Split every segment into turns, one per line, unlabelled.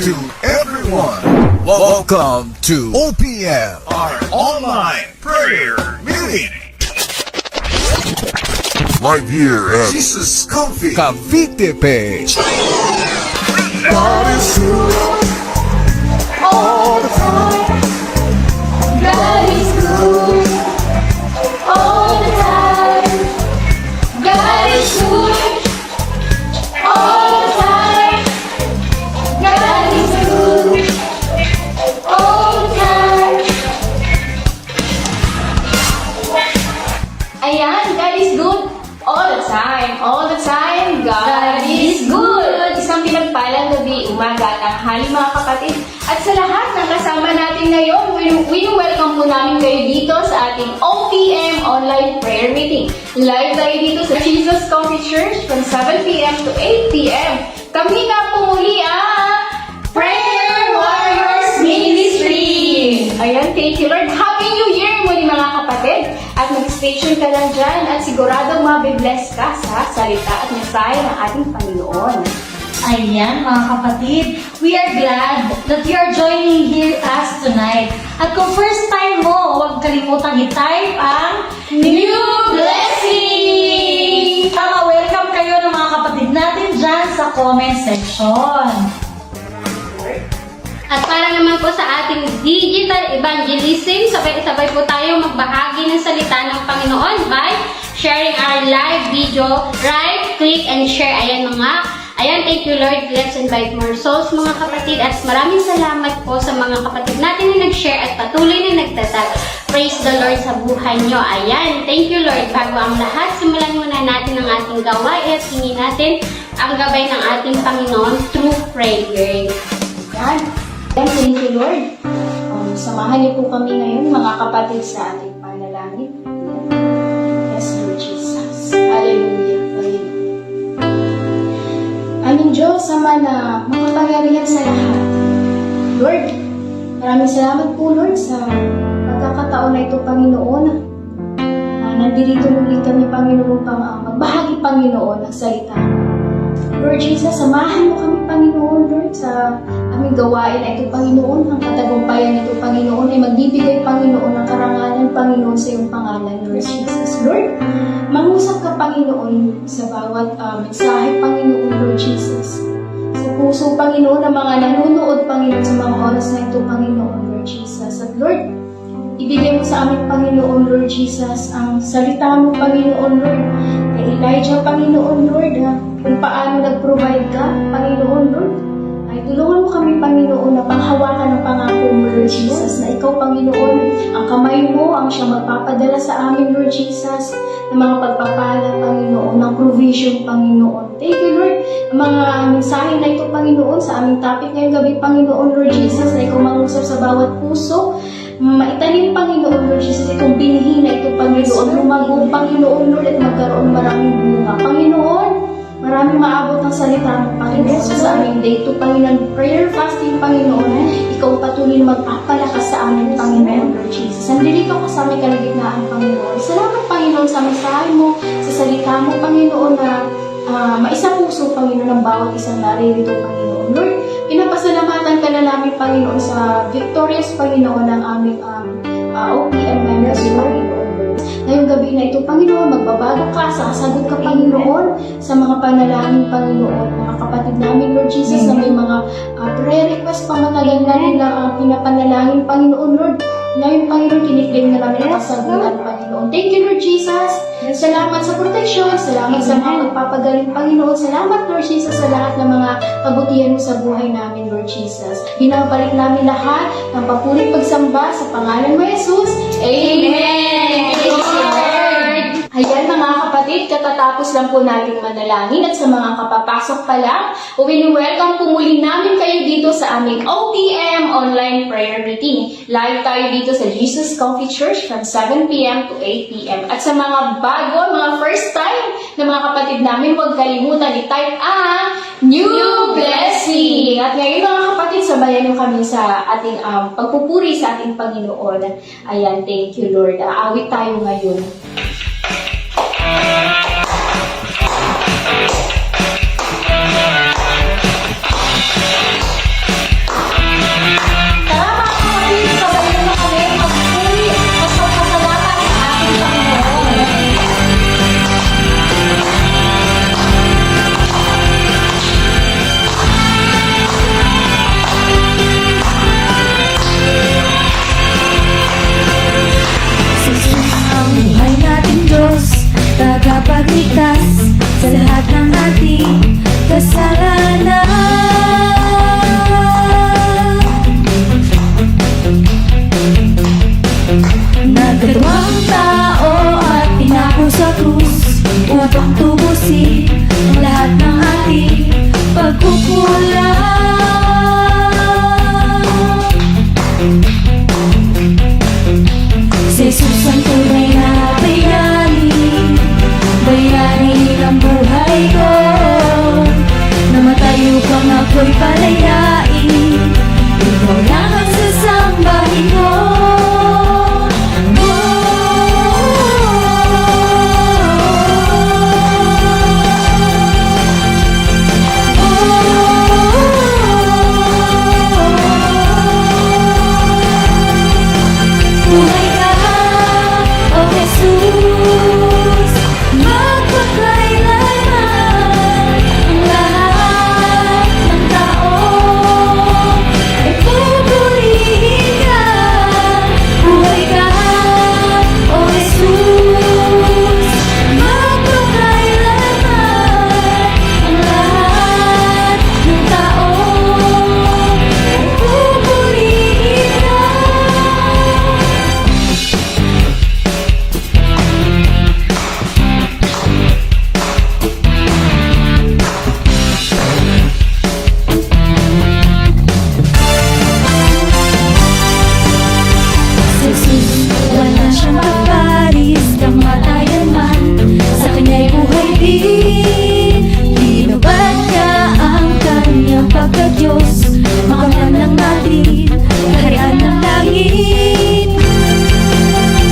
to everyone. Welcome to OPM, our online prayer meeting. Right here at Jesus Cavite page. God is good all the time.
God is good all the time. God is good all the time. God is good all the time. Ayan, God is good all the time. All the time, God is good. Isang pinagpalang gabi, umaga at tanghali mga kapatid. At sa lahat ng kasama natin ngayon, welcome po namin kayo dito sa ating OPM online prayer meeting. Live tayo dito sa Jesus Coffee Church from 7 p.m. to 8 p.m. Kami na po muli ang Prayer Warriors Ministry. Ayan, thank you Lord. Happy New Year muli mga kapatid. At mag-station ka lang dyan at siguradong mabibless ka sa salita at mensahe ng ating Panginoon.
Ayan mga kapatid, we are glad that you are joining here us tonight. At kung first time mo, huwag kalimutang i-type ang
New Blessing!
welcome kayo ng mga kapatid natin dyan sa comment section.
At para naman po sa ating digital evangelism, sabay-sabay po tayo magbahagi ng salita ng Panginoon by sharing our live video. Right, click, and share. Ayan, thank you Lord. Let's invite more souls mga kapatid. At maraming salamat po sa mga kapatid natin na nag-share at patuloy na nagtatag. Praise the Lord sa buhay nyo. Ayan, thank you Lord. Bago ang lahat, simulan muna natin ang ating gawain at hingin natin ang gabay ng ating Panginoon through prayer. Ayan. Thank you, Lord. Samahan niyo po kami ngayon, mga kapatid, sa ating panalangin. Yes, Lord Jesus. Hallelujah. Hallelujah. Aming Diyos, Ama na makapangyarihan sa lahat. Lord, maraming salamat po, Lord, sa pagkakataon na ito, Panginoon. Nandito muli kami, Panginoon, magbahagi, Panginoon, ng salita. Lord Jesus, samahan mo kami, Panginoon, Lord, sa aming gawain na ito, Panginoon. Ang katagumpayan nito, Panginoon, ay magbibigay, Panginoon, ng karangalan, Panginoon, sa iyong pangalan, Lord Jesus. Lord, mangusap ka, Panginoon, sa bawat mensahe, Panginoon, Lord Jesus. Sa puso, Panginoon, ng mga nanonood, Panginoon, sa mga oras na ito, Panginoon, Lord Jesus. At Lord, ibigay mo sa aming Panginoon, Lord Jesus, ang salita mo, Panginoon, Lord. Kay Elijah, Panginoon, Lord, kung paano nag-provide ka, Panginoon, Lord. Ay tulungan mo kami, Panginoon, na panghawakan ng pangako mo, Lord Jesus, na ikaw, Panginoon, ang kamay mo, ang siyang magpapadala sa amin, Lord Jesus, ng mga pagpapala, Panginoon, ng provision, Panginoon. Thank you, Lord. Ang mga mensahe na ito, Panginoon, sa aming topic ngayong gabi, Panginoon, Lord Jesus, na ikaw mangusap sa bawat puso, maitanim, Panginoon, Lord Jesus, itong binhi na ito, Panginoon, lumago, Panginoon, Lord, at magkaroon maraming bunga. Panginoon, maraming maabot ng salita mo, Panginoon, sa aming day to, Panginoon, prayer, fasting, Panginoon, ikaw patuloy magpapalakas sa amin, Panginoon, Lord Jesus. Nandito ka sa aming kalagitnaan, Panginoon. Salamat, Panginoon, sa mensahe mo, sa salita mo, Panginoon, na maisang puso, Panginoon, ng bawat isang naririto, Panginoon. Lord, pinapasalamatan ka na namin, Panginoon, sa victorious, Panginoon, ng aming OPM members, Panginoon. Ngayong gabi na ito, Panginoon, magbabago ka, sasagot ka, Panginoon, sa mga panalangin, Panginoon. Mga kapatid namin, Lord Jesus, na may mga prayer request pa matagal na nila pinapanalangin, Panginoon, Lord. Ngayon, Panginoon, kiniklaim na namin ang kasagutan, Panginoon. Thank you, Lord Jesus. Salamat sa protection. Salamat sa mga magpapagaling, Panginoon. Salamat, Lord Jesus, sa lahat ng mga kabutihan mo sa buhay namin, Lord Jesus. Binabalik namin lahat ng papurit pagsamba sa pangalan mo, Jesus. Amen! Thank you, Lord. Ayan, mga kapatid, katatapos lang po nating manalangin at sa mga kapapasok pa lang, welcome po muli namin kayo dito sa aming OPM online prayer meeting. Live tayo dito sa Jesus Coffee Church from 7 p.m. to 8 p.m. At sa mga bago, mga first time na mga kapatid namin, huwag kalimutan i-type ang New Blessing. At ngayon mga kapatid, sabayan nyo kami sa ating pagpupuri sa ating Panginoon. Ayan, thank you Lord. Awit tayo ngayon.
ayusin ang lahat ng ating pagkukulang. Si Jesus ang tunay na bayani, bayani ng buhay ko. Namatay upang ako'y palayain, ikaw lang ang sasambahin ko. Buhay ka, O Jesus, magpakailanman. Ang lahat ng tao ay pupurihin ka. Buhay ka, O Jesus, magpakailanman. Ang lahat ng tao ay pupurihin ka. Jesus, wala siyang kaparis, kamatayan man, sa kanya'y buhay din. Binubad niya ang kanyang pagka-Diyos, makamtan lang natin, kaharian ng langit.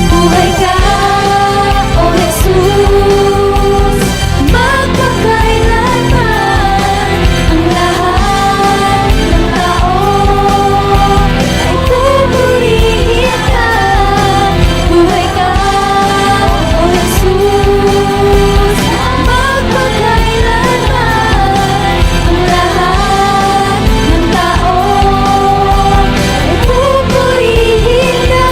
Buhay ka, O Jesus, magpakailanman. Ang lahat ng tao ay pupurihin ka. Buhay ka, O Jesus, magpakailanman. Ang lahat ng tao ay pupurihin ka.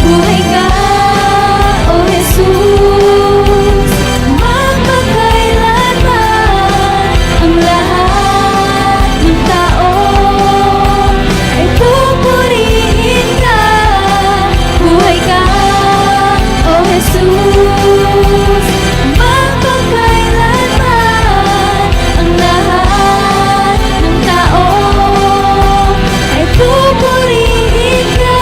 Buhay ka, O Jesus, magpakailanman. Ang lahat ng tao ay pupurihin ka. Buhay ka, O Jesus, magpakailanman. Ang lahat ng tao ay pupurihin ka.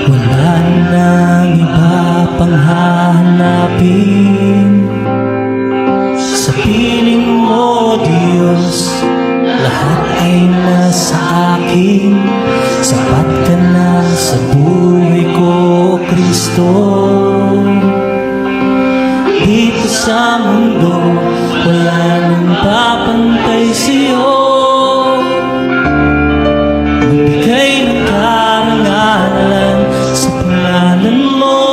Wala nang iba pang hahanapin. Sa piling mo, Diyos, lahat ay nasa akin. Sapat ka na sa buhay ko, Kristo. Dito sa mundo, wala nang papantay sa'yo. Magbigay ng karangalan sa pangalan mo.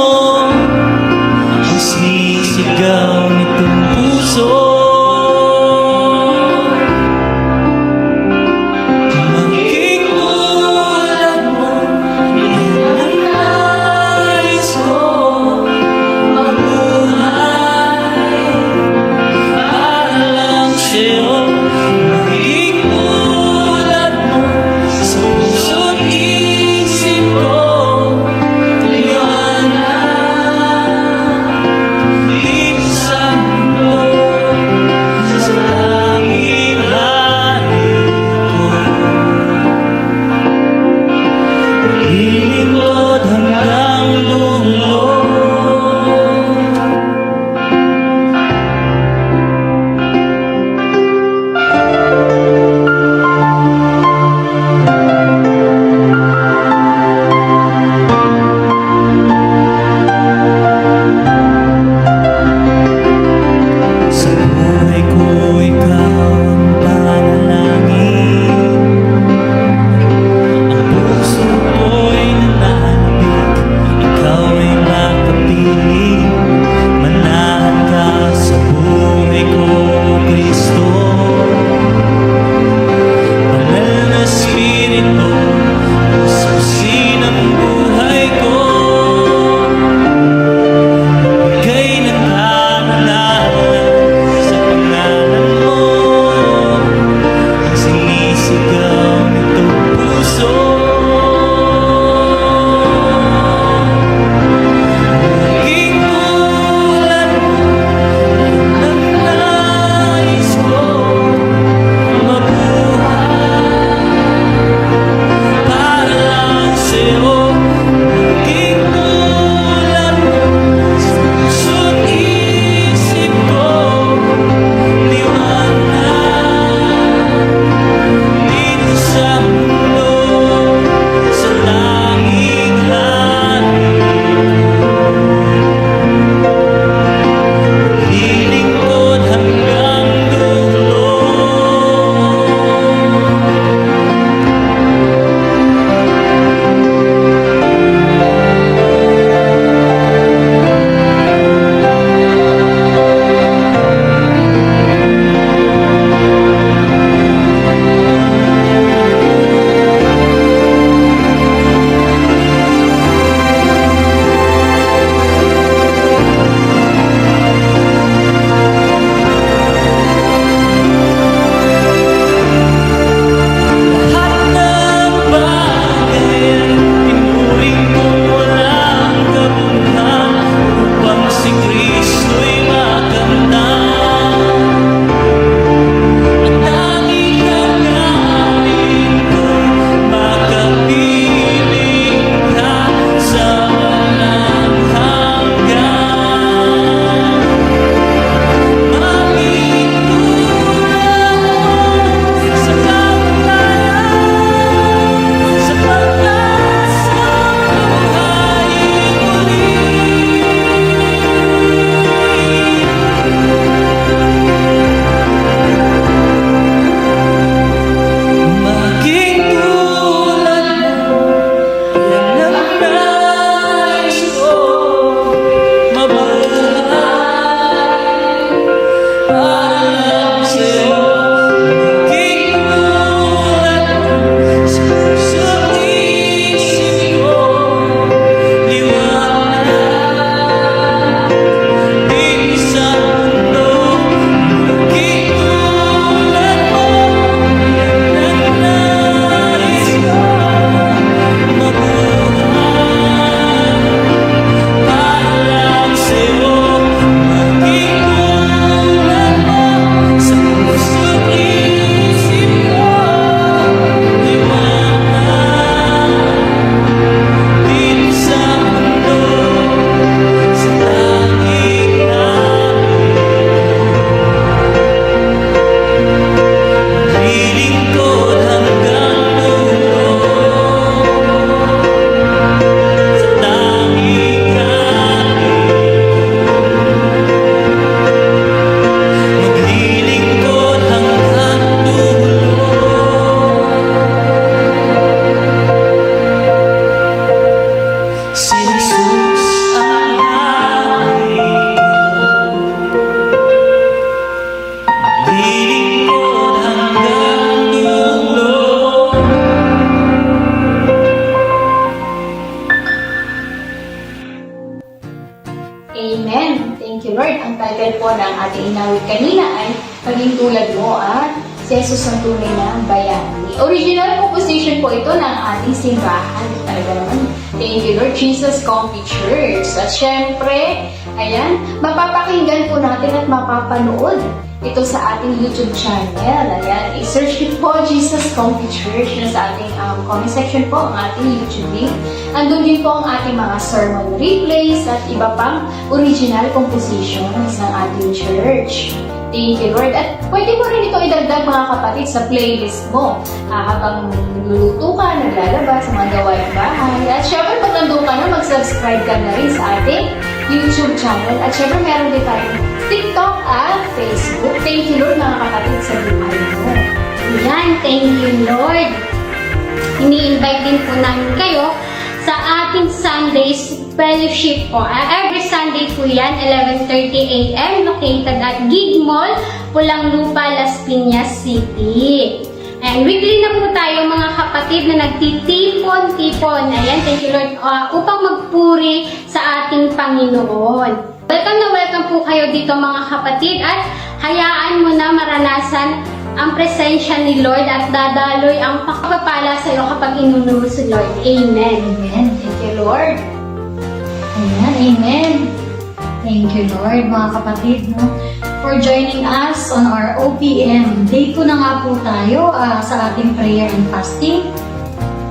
Ang sinisigaw nitong puso. Maging tulad mo, yan ang nais ko. Mabuhay para lang sa'yo. Maging tulad mo sa puso't isip ko. Liwanag dito sa
ang title po ng ating inawit kanina ay Maging Tulad Mo at si Jesus ang tunay na bayani. Original composition po ito ng ating simbahan. Talaga naman. Thank you, Lord Jesus Comfy Church. At syempre, ayan, mapapakinggan po natin at mapapanood ito sa ating YouTube channel. Ayan, i-search niyo po Jesus Comfy Church na sa ating comment section po ang ating YouTube link. Andun din po ang ating mga sermon replays at iba pang original compositions ng ating church. Thank you, Lord. At pwede mo rin ito idagdag mga kapatid sa playlist mo. Habang nagluluto ka, naglalaba sa mga gawaing bahay. At syempre, pag nandun ka na, mag-subscribe ka na rin sa ating YouTube channel. At syempre, meron din tayong TikTok at Facebook. Thank you, Lord, mga kapatid, sa buhay mo.
Yan, thank you, Lord. Ini-invite din po namin kayo sa ating Sundays Fellowship po. Every Sunday po yan, 11:30 a.m. located at Gig Mall, Pulang Lupa, Las Piñas City. And weekly na po tayo mga kapatid na nagtitipon-tipon. Ayan, thank you Lord, upang magpuri sa ating Panginoon. Welcome na welcome po kayo dito mga kapatid at hayaan mo na maranasan ang presensya ni Lord at dadaloy ang pagpapala sa iyo kapag inuno mo si Lord. Amen.
Amen. Thank you, Lord.
Ayan, amen. Thank you, Lord, mga kapatid, no, for joining us on our OPM. Day 2 na nga po tayo sa ating prayer and fasting.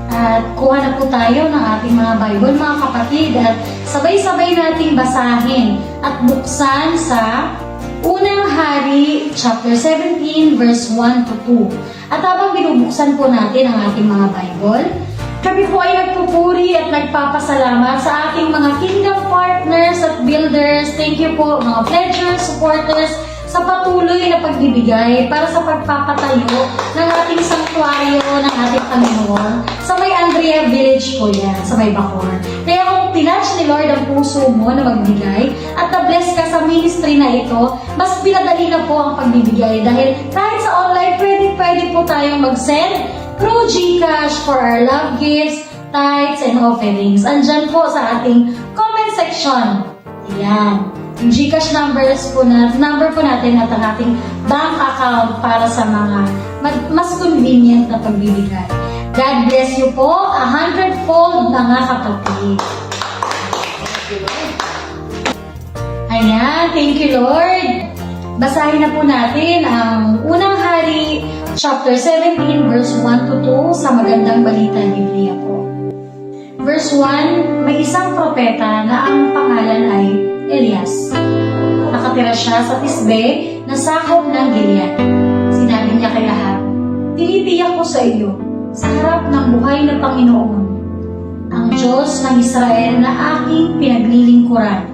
At kuha na po tayo ng ating mga Bible, mga kapatid, at sabay-sabay nating basahin at buksan sa Unang Hari, chapter 17, verse 1 to 2. At habang binubuksan po natin ang ating mga Bible, kami po ay nagpupuri at nagpapasalamat sa ating mga kingdom partners at builders. Thank you po mga pledgers, supporters, sa patuloy na pagbibigay para sa pagpapatayo ng ating sanktuaryo ng ating Panginoon sa may Andrea Village po yan, sa may Bacoor. Kaya kung pinatch ni Lord ang puso mo na magbigay at na-bless ka sa ministry na ito, mas pinadali na po ang pagbibigay dahil kahit sa online, pwede po tayong mag-send through GCash for our love gifts, tithes, and offerings. Andyan po sa ating comment section. Ayan. Yung GCash number po natin at ang ating bank account para sa mga mas convenient na pagbibigay. God bless you po, 100-fold mga kapatid. Ayan, thank you Lord. Basahin na po natin ang Unang Hari, chapter 17, verse 1 to 2 sa Magandang Balita Biblia po. Verse 1, may isang propeta na ang pangalan ay Elias. Nakatira siya sa Tisbe na sakop ng Gilead. Sinabi niya kay Ahab, tinitiyak ko sa iyo, sa harap ng buhay na Panginoon, ang Diyos ng Israel na aking pinaglilingkuran,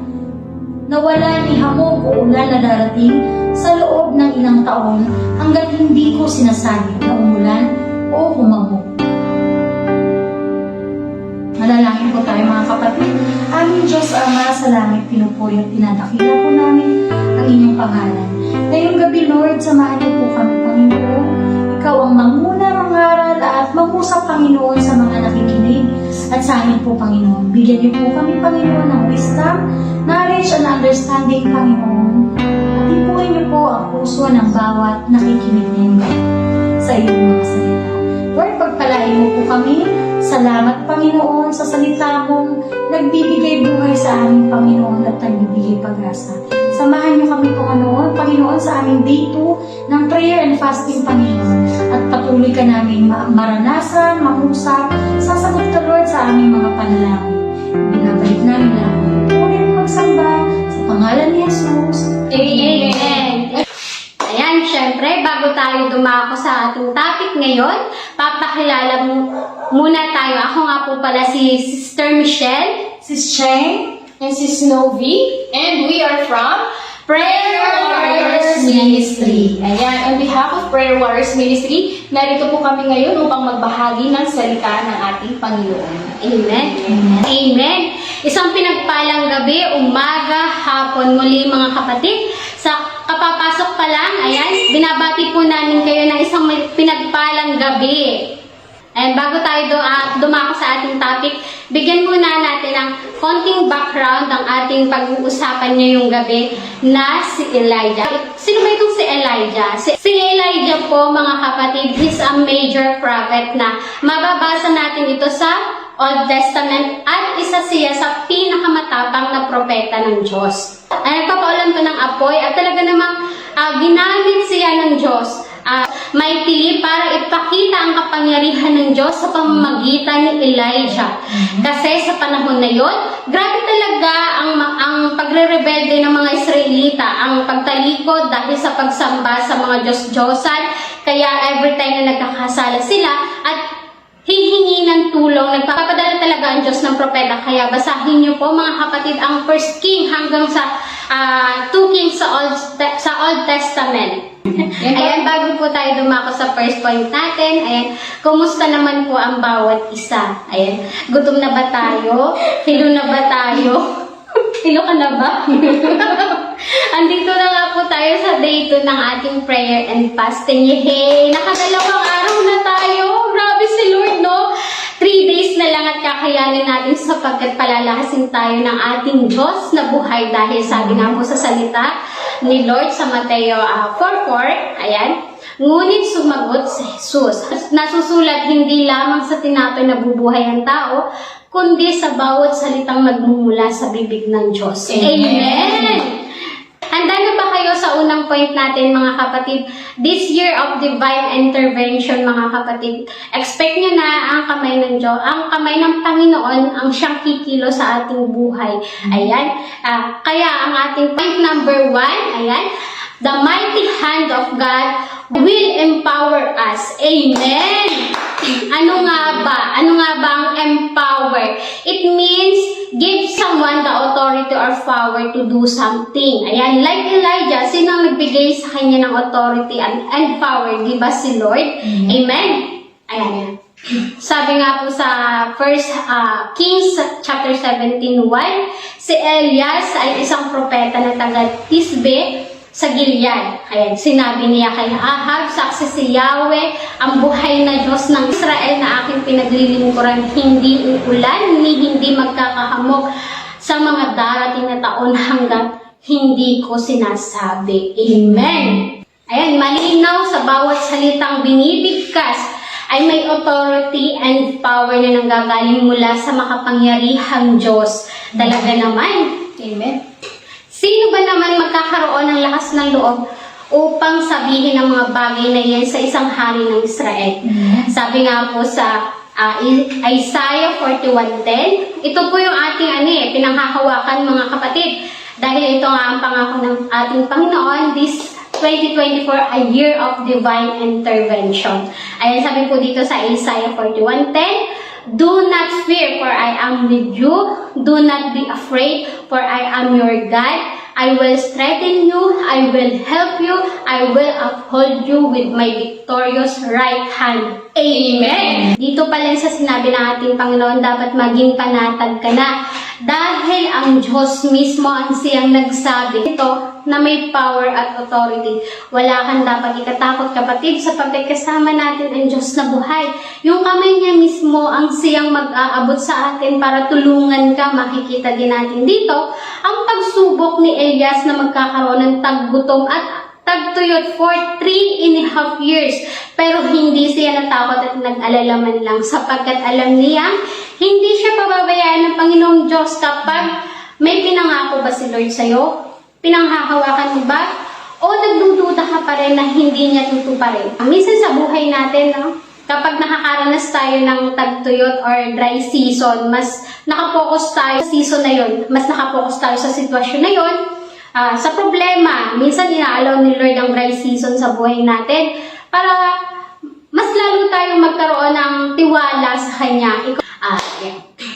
na wala ni hamog o ulan na darating sa loob ng ilang taon hanggang hindi ko sinasabi na umulan o humamog. Manalangin po tayo mga kapatid. Aming Diyos Ama sa langit, pinupuri at tinadakila po namin ang inyong pangalan. Ngayong gabi, Lord, samahan niyo po kami, Panginoon. Ikaw ang manguna, mangaral at mangusap, Panginoon, sa mga nakikinig. At sa amin po, Panginoon, bigyan niyo po kami, Panginoon, ng wisdom, knowledge, and understanding, Panginoon. At ipuin niyo po ang puso ng bawat nakikinig ninyo sa iyong mga salita. Lord, pagpalain mo po kami. Salamat, Panginoon, sa salita mong nagbibigay buhay sa aming Panginoon at nagbibigay pag-asa. Samahan niyo kami, Panginoon, sa aming day 2 ng prayer and fasting, Panginoon. At patuloy ka namin maranasan, mangusap, sasagot ka, Lord, sa aming mga panalangin. Binabalik namin lang ulit magsamba sa pangalan ni Jesus.
Amen.
Ayan, syempre, bago tayo dumako sa ating topic ngayon, papakilala muna tayo. Ako nga po pala si Sister Michelle,
Sis Cheng, and Sis Novi, and we are from Prayer Warriors Ministry. Ayan, on behalf of Prayer Warriors Ministry, narito po kami ngayon upang magbahagi ng salita ng ating Panginoon.
Amen. Amen. Amen. Isang pinagpalang gabi, umaga, hapon, muli mga kapatid. Sa kapapasok pa lang, ayan, binabati po namin kayo ng isang pinagpalang gabi.
And bago tayo dumako sa ating topic, bigyan muna natin ng konting background ng ating pag-uusapan ngayong gabi na si Elijah. Sino ba itong si Elijah? Si Elijah po, mga kapatid, is a major prophet na mababasa natin ito sa Old Testament at isa siya sa pinakamatapang na propeta ng Diyos. Nagpapaulan to ng apoy at talaga namang ginamit siya ng Diyos. May pili para ipakita ang kapangyarihan ng Diyos sa pamamagitan ni Elijah. Kasi sa panahon na yon, grabe talaga ang pagre-rebelde ng mga Israelita, ang pagtalikod dahil sa pagsamba sa mga Diyos-Diyosan. Kaya every time na nagkakasala sila at hihingi ng tulong, nagpapadala talaga ang Diyos ng propeta. Kaya basahin niyo po mga kapatid ang 1 King hanggang sa 2 Kings sa Old Testament. Ayan, bago po tayo dumako sa first point natin, ayan, kumusta naman po ang bawat isa? Ayan, gutom na ba tayo? Hilo na ba tayo? Hilo ka na ba? Andito na nga po tayo sa day 2 ng ating prayer and fasting. Yehey! Nakadalawang araw na tayo. Grabe si Lord, no? 3 days na lang at kakayanin natin sapagkat palalakasin tayo ng ating Diyos na buhay dahil sabi nga po sa salita ni Lord sa Mateo 4:4, ayan, ngunit sumagot si Jesus. Nasusulat hindi lamang sa tinapay na bubuhay ang tao, kundi sa bawat salitang magmumula sa bibig ng Diyos. Amen! Handa na ba kayo sa unang point natin, mga kapatid? This year of divine intervention, mga kapatid. Expect nyo na ang kamay ng Diyos, ang kamay ng Panginoon ang siyang kikilo sa ating buhay. Ayan. Kaya ang ating point number 1, ayan, the mighty hand of God will empower us. Amen! Ano nga ba? Ano nga ba ang empower? It means give someone the authority or power to do something. Ayan, like Elijah, sino ang nagbigay sa kanya ng authority and power? Di ba si Lord? Amen? Ayan. Sabi nga po sa 1 Kings chapter 17:1, si Elias ay isang propeta na taga Tisbe sa Gilead. Ayan, sinabi niya kay Ahab, saksi si Yahweh, ang buhay na Diyos ng Israel na aking pinaglilingkuran, hindi uulan, ni hindi magkakahamog sa mga darating na taon hanggang hindi ko sinasabi. Amen. Ayan, malinaw sa bawat salitang binibigkas ay may authority and power na nanggagaling mula sa makapangyarihang Diyos. Talaga naman. Amen. Sino ba naman magkakaroon ng lakas ng loob upang sabihin ang mga bagay na yan sa isang hari ng Israel? Sabi nga po sa Isaiah 41:10, ito po yung ating pinanghahawakan, mga kapatid. Dahil ito nga ang pangako ng ating Panginoon, this 2024, a year of divine intervention. Ayan, sabi po dito sa Isaiah 41:10, do not fear, for I am with you. Do not be afraid, for I am your God. I will strengthen you. I will help you. I will uphold you with my victorious right hand. Amen! Dito pa lang sa sinabi ng ating Panginoon, dapat maging panatag ka na. Dahil ang Diyos mismo ang siyang nagsabi ito na may power at authority. Wala kang dapat ikatakot, kapatid, sapagkat kasama natin ang Diyos na buhay. Yung kamay niya mismo ang siyang mag-aabot sa atin para tulungan ka. Makikita din natin dito ang pagsubok ni Elias na magkakaroon ng taggutom at tagtuyot for 3.5 years. Pero hindi siya natakot at nag-alala man lang sapagkat alam niya hindi siya pababayaan ng Panginoong Diyos kapag may pinangako ba si Lord sa'yo? Pinanghahawakan mo ba? O nagdududa ka pa rin na hindi niya tutuparin? Minsan sa buhay natin, no? Kapag nakakaranas tayo ng tagtuyot or dry season, mas nakapokus tayo sa season na yun. Mas nakapokus tayo sa sitwasyon na yun. Sa problema, minsan inaalaw ni Lord ang dry season sa buhay natin para mas lalo tayong magkaroon ng tiwala sa Kanya.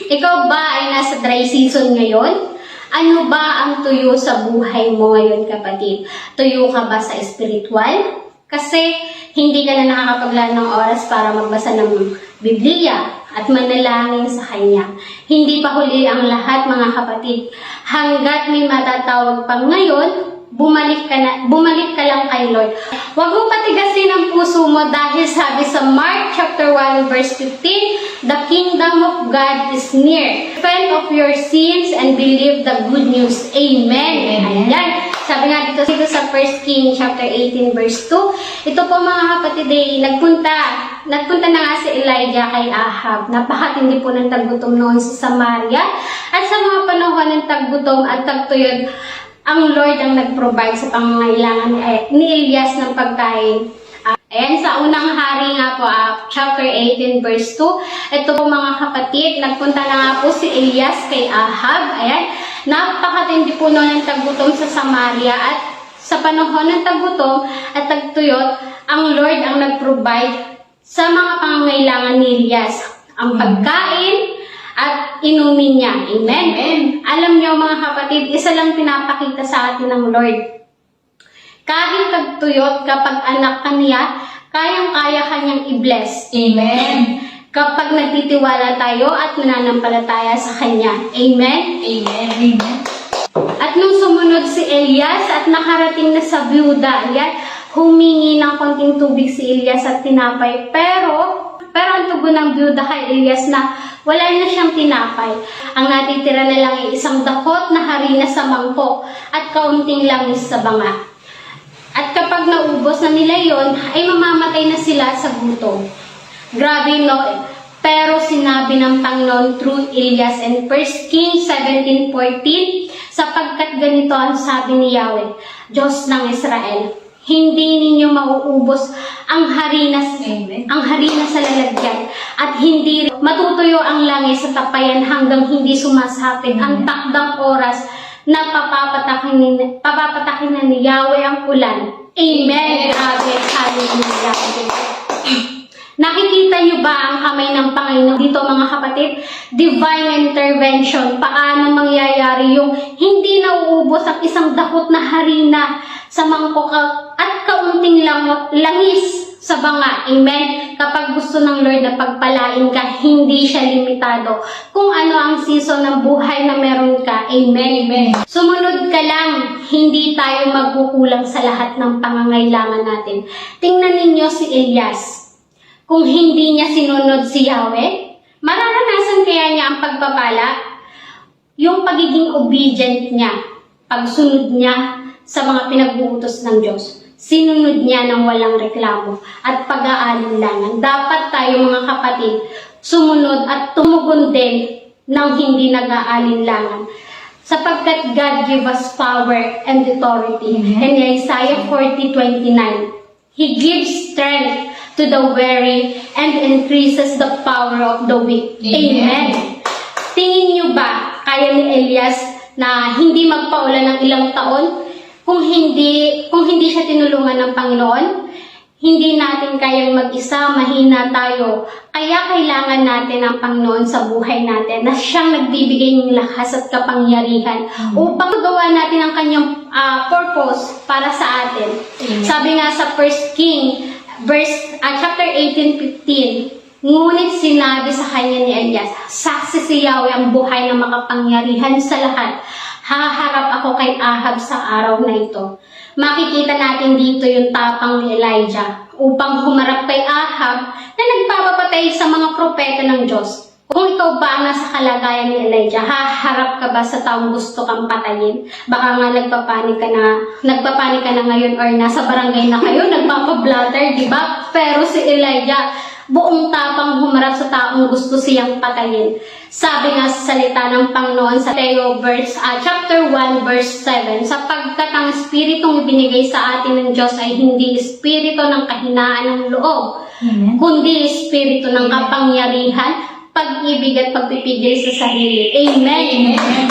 Ikaw ba ay nasa dry season ngayon? Ano ba ang tuyo sa buhay mo ngayon, kapatid? Tuyo ka ba sa spiritual? Kasi hindi ka na nakakapaglaan ng oras para magbasa ng Biblia at manalangin sa Kanya. Hindi pa huli ang lahat, mga kapatid. Hanggat may matatawag pang ngayon, bumalik ka lang kay Lord. Huwag mo patigasin ang puso mo dahil sabi sa Mark chapter 1 verse 15, the kingdom of God is near. Repent of your sins and believe the good news. Amen. Ayan. Sabi nga dito sa 1 King chapter 18 verse 2, ito po mga kapatid nagpunta na nga si Elijah kay Ahab. Napakatindi po ng taggutom noon sa Samaria. At sa mga panahon ng taggutom at tagtuyod, ang Lord ang nag-provide sa pangangailangan ni Elias ng pagkain. Ayan, sa unang hari nga po, chapter 18 verse 2, ito po mga kapatid, nagpunta na nga po si Elias kay Ahab. Ayan, napakatindi po noon ng taggutom sa Samaria at sa panahon ng taggutom at tagtuyot, ang Lord ang nag-provide sa mga pangangailangan ni Elias. Ang pagkain at inumin niya. Amen? Amen. Alam niyo mga kapatid, isa lang pinapakita sa atin ng Lord. Kahit tagtuyot, kapag anak ka niya, kayang-kaya kanyang i-bless. Amen. Kapag nagtitiwala tayo at nananampalataya sa Kanya. Amen? Amen. Amen. At nung sumunod si Elias at nakarating na sa byuda, humingi ng konting tubig si Elias at tinapay. Pero ang tugon ng byuda kay Elias na wala na siyang tinapay. Ang natitira na lang ay isang dakot na harina sa mangkok at kaunting langis sa banga. At kapag naubos na nila yon, ay mamamatay na sila sa gutom. Grabe no? Pero sinabi ng Panginoon through Elias in 1 Kings 17:14, sapagkat ganito ang sabi ni Yahweh, Diyos ng Israel, hindi ninyo mauubos ang harina sa lalagyan at hindi matutuyo ang langis sa tapayan hanggang hindi sumasapit ang takdang oras na papapatakin na ni Yahweh ang ulan. Amen. Grabe. Hallelujah. Nakikita niyo ba ang kamay ng Panginoon dito mga kapatid? Divine intervention. Paano mangyayari yung hindi nauubos ang isang dakot na harina sa mangkok at kaunting langis sa banga. Amen? Kapag gusto ng Lord na pagpalain ka, hindi siya limitado. Kung ano ang season ng buhay na meron ka. Amen? Amen. Sumunod ka lang, hindi tayo magkukulang sa lahat ng pangangailangan natin. Tingnan ninyo si Elias. Kung hindi niya sinunod si Yahweh, mararanasan kaya niya ang pagpapala? Yung pagiging obedient niya, pagsunod niya sa mga pinag-uutos ng Diyos. Sinunod niya ng walang reklamo at pag-aalinlangan. Dapat tayo mga kapatid, sumunod at tumugon din ng hindi nag-aalinlangan. Sapagkat God give us power and authority. And Isaiah 40:29, He gives strength to the weary and increases the power of the weak. Amen. Tingin niyo ba kaya ni Elias na hindi magpaulan ng ilang taon kung hindi siya tinulungan ng Panginoon? Hindi natin kayang mag-isa, mahina tayo. Kaya kailangan natin ang Panginoon sa buhay natin na siyang nagbibigay ng lakas at kapangyarihan upang magawa natin ang kanyang purpose para sa atin. Sabi nga sa 1 King chapter 18:15, ngunit sinabi sa kanya ni Elias, saksi si Yahweh ang buhay na makapangyarihan sa lahat. Haharap ako kay Ahab sa araw na ito. Makikita natin dito yung tapang ni Elijah upang humarap kay Ahab na nagpapapatay sa mga propeta ng Diyos. Kung ikaw ba ang nasa kalagayan ni Elijah, haharap ka ba sa taong gusto kang patayin? Baka nga nagpapanik ka na ngayon or nasa barangay na kayo, nagpapablatter, di ba? Pero si Elijah, buong tapang humarap sa taong gusto siyang patayin. Sabi nga sa salita ng Panginoon sa Mateo chapter 1 verse 7, sapagkat ang espiritong ibinigay sa atin ng Diyos ay hindi espiritu ng kahinaan ng loob, kundi espiritu ng kapangyarihan, pag-ibig at pagpipigil sa sarili. Amen. Amen.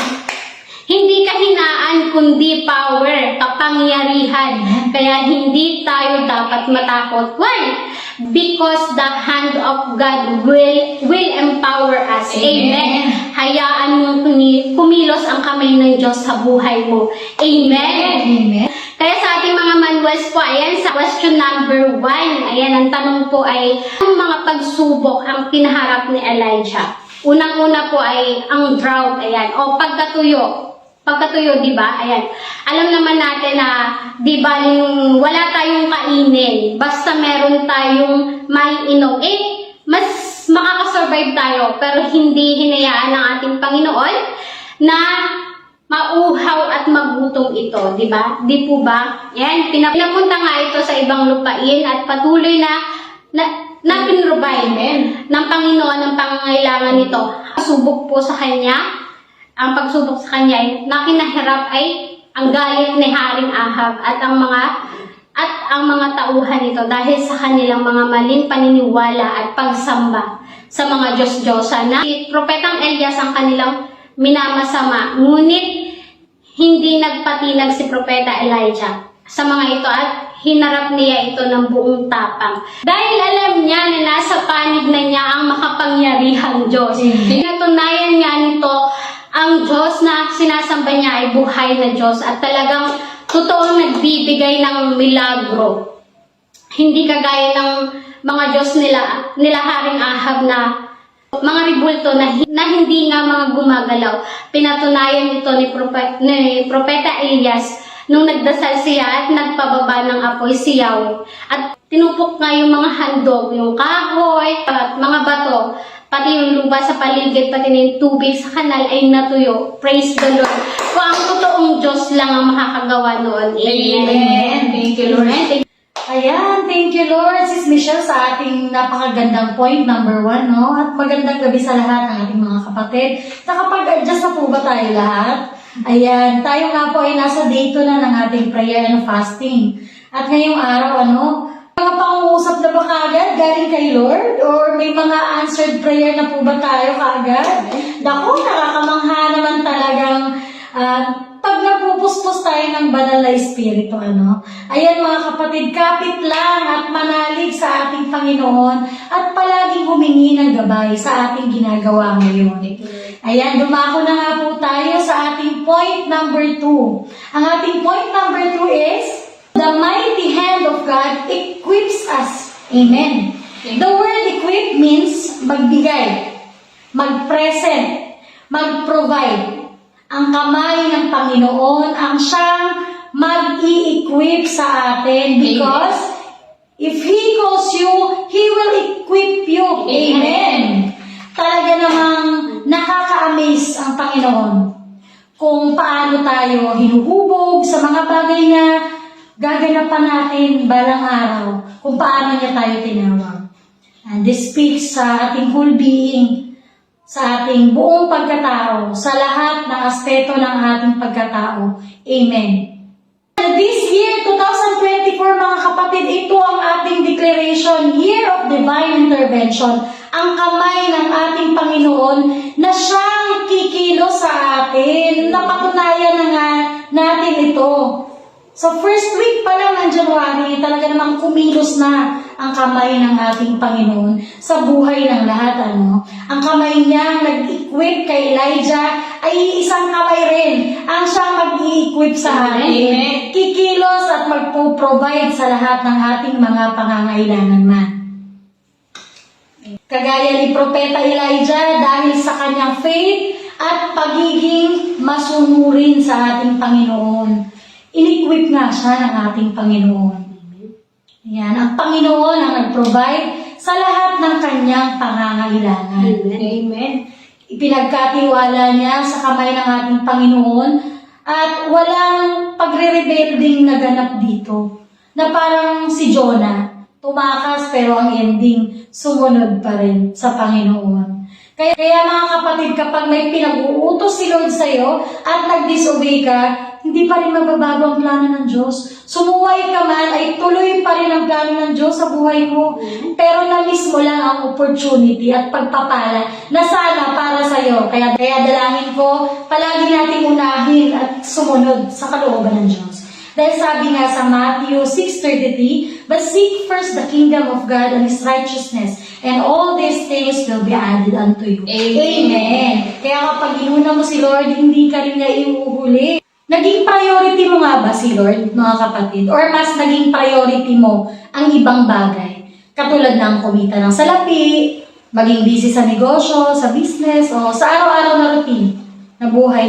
Hindi kahinaan kundi power, kapangyarihan. Kaya hindi tayo dapat matakot. Why? Because the hand of God will empower us. Amen. Hayaan mong kumilos ang kamay ng Diyos sa buhay mo. Amen. Amen. Kaya sa ating mga manuals po, ayan, sa question number 1, ayan, ang tanong po ay, anong mga pagsubok ang pinaharap ni Elijah? Unang-una po ay ang drought, ayan, o pagkatuyo. pagkatuyo, di ba? Ayan. Alam naman natin na, di ba, wala tayong kainin, basta meron tayong maiinom, mas makakasurvive tayo, pero hindi hinayaan ng ating Panginoon na mauhaw at magutom ito, di ba? Di po ba? Yan, pinapunta nga ito sa ibang lupain at patuloy na pinrovide ng Panginoon ang pangangailangan nito. Subok po sa Kanya, ang pagsubok sa Kanya ay nakinahirap ay ang galit ni Haring Ahab at ang mga tauhan nito dahil sa kanilang mga maling paniniwala at pagsamba sa mga Diyos-Diyosa na si Propetang Elias ang kanilang minamasama, ngunit hindi nagpatinag si Propeta Elijah sa mga ito at hinarap niya ito ng buong tapang. Dahil alam niya na nasa panig na niya ang makapangyarihang Diyos. Pinatunayan nga nito ang Diyos na sinasamba niya ay buhay na Diyos at talagang totoong nagbibigay ng milagro. Hindi kagaya ng mga Diyos nila Haring Ahab na mga ribulto na hindi nga mga gumagalaw. Pinatunayan ito ni Propeta Elias nung nagdasal siya at nagpababa ng apoy si Yahweh. At tinupok nga yung mga handog, yung kahoy, at mga bato, pati yung lupa sa paligid, pati na yung tubig sa kanal ay natuyo. Praise the Lord. Kung ang totoong Diyos lang ang makakagawa noon. Amen.
Thank you, Lord. Ayan, thank you, Lord. Sis Michelle, sa ating napakagandang point, number 1, no? At magandang gabi sa lahat ng ating mga kapatid. Nakapag-adjust na po ba tayo lahat? Ayan, tayo nga po ay nasa day 2 na ng ating prayer and fasting. At ngayong araw, mga pang-uusap na ba kaagad galing kay Lord? Or may mga answered prayer na po ba tayo kaagad? Naku, nakakamangha naman talagang pag napupuspos tayo ng banal na espiritu, Ayan mga kapatid, kapit lang at manalig sa ating Panginoon at palaging humingi ng gabay sa ating ginagawa ngayon. Ayan, dumako na nga po tayo sa ating point number 2. Ang ating point number 2 is, the mighty hand of God equips us. Amen. The word equip means magbigay, mag-present, mag-provide. Ang kamay ng Panginoon ang siyang mag-i-equip sa atin because if He calls you, He will equip you. Amen. Talaga namang nakaka-amaze ang Panginoon kung paano tayo hinuhubog sa mga bagay na gaganapan natin balang araw, kung paano niya tayo tinawag. And this speaks sa ating whole being, sa ating buong pagkatao, sa lahat ng aspeto ng ating pagkatao. Amen. This year, 2024, mga kapatid, ito ang ating declaration, Year of Divine Intervention. Ang kamay ng ating Panginoon na siyang kikilos sa atin. Napatunayan na nga natin ito. So first week pa lang ng January, talaga namang kumilos na ang kamay ng ating Panginoon sa buhay ng lahat. Ang kamay niya nag-equip kay Elijah ay isang kamay rin ang siyang mag-i-equip sa atin. Kikilos at magpo-provide sa lahat ng ating mga pangangailangan man. Kagaya ni Propeta Elijah, dahil sa kanyang faith at pagiging masunurin sa ating Panginoon, in-equip nga siya ng ating Panginoon. Yan, ang Panginoon ang nag-provide sa lahat ng kanyang pangangailangan. Amen. Ipinagkatiwala niya sa kamay ng ating Panginoon at walang pagre-rebuilding na ganap dito. Na parang si Jonah, tumakas pero ang ending sumunod pa rin sa Panginoon. Kaya mga kapatid, kapag may pinag-uutos si Lord sa'yo at nag-disobey ka, hindi pa rin magbabago ang plano ng Diyos. Sumuway ka man, ay tuloy pa rin ang plano ng Diyos sa buhay mo. Pero na-miss mo lang ang opportunity at pagpapala na sana para sa'yo. Kaya dalangin ko, palagi nating unahin at sumunod sa kalooban ng Diyos. Dahil sabi nga sa Matthew 6:33, but seek first the kingdom of God and His righteousness, and all these things will be added unto you. Amen. Kaya kapag inuna mo si Lord, hindi ka rin niya iuhuli. Naging priority mo nga ba si Lord, mga kapatid? Or mas naging priority mo ang ibang bagay? Katulad ng kumita ng salapi, maging busy sa negosyo, sa business, o sa araw-araw na routine na buhay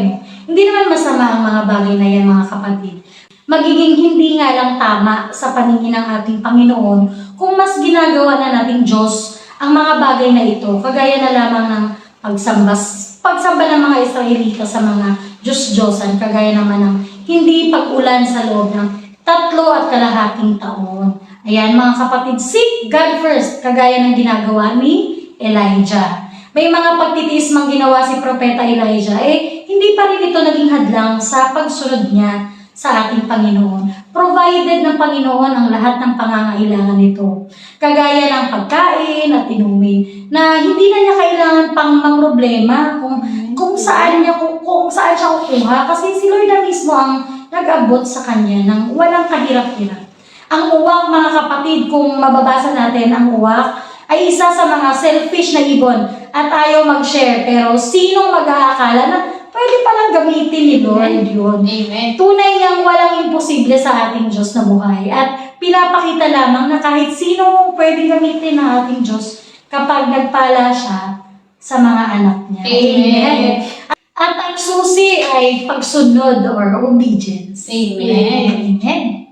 mo. Hindi naman masama ang mga bagay na yan, mga kapatid. Magiging hindi nga lang tama sa paningin ng ating Panginoon kung mas ginagawa na nating Diyos ang mga bagay na ito, kagaya na lamang ng pagsamba ng mga Israelita sa mga Diyos-Diyosan, kagaya naman ng hindi pag-ulan sa loob ng 3.5 taon. Ayan mga kapatid, seek God first, kagaya ng ginagawa ni Elijah. May mga pagtitiis mang ginawa si Propeta Elijah, hindi pa rin ito naging hadlang sa pagsunod niya sa ating Panginoon. Provided ng Panginoon ang lahat ng pangangailangan nito. Kagaya ng pagkain at inumin, na hindi na niya kailangan pang problema kung saan siya kukuha. Kasi si Lord na mismo ang nag-abot sa kanya ng walang kahirap-hirap. Ang uwak, mga kapatid, kung mababasa natin, ang uwak ay isa sa mga selfish na ibon at ayaw mag-share. Pero sinong mag-aakala na pwede palang gamitin ni Lord yun?
Amen.
Tunay niyang walang imposible sa ating Diyos na buhay. At pinapakita lamang na kahit sino pwede gamitin ng ating Diyos kapag nagpala siya sa mga anak niya.
Amen.
At ang susi ay pagsunod or obedience.
Amen.
Amen.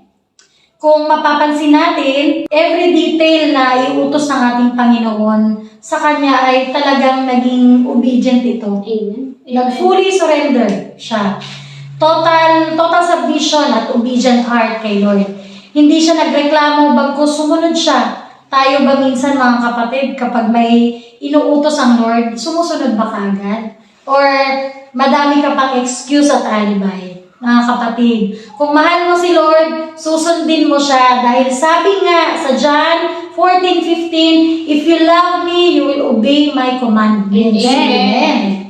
Kung mapapansin natin, every detail na iutos ng ating Panginoon sa Kanya ay talagang naging obedient ito.
Amen.
Nag-fully surrender siya. Total submission at obedient heart kay Lord. Hindi siya nagreklamo bagkus sumunod siya. Tayo ba minsan mga kapatid, kapag may inuutos ang Lord, sumusunod ba kaagad? Or madami ka pang excuse at alibi? Mga kapatid, kung mahal mo si Lord, susundin mo siya dahil sabi nga sa John 14:15, if you love me, you will obey my commandments.
Amen.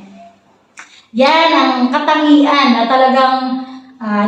Yan ang katangian na talagang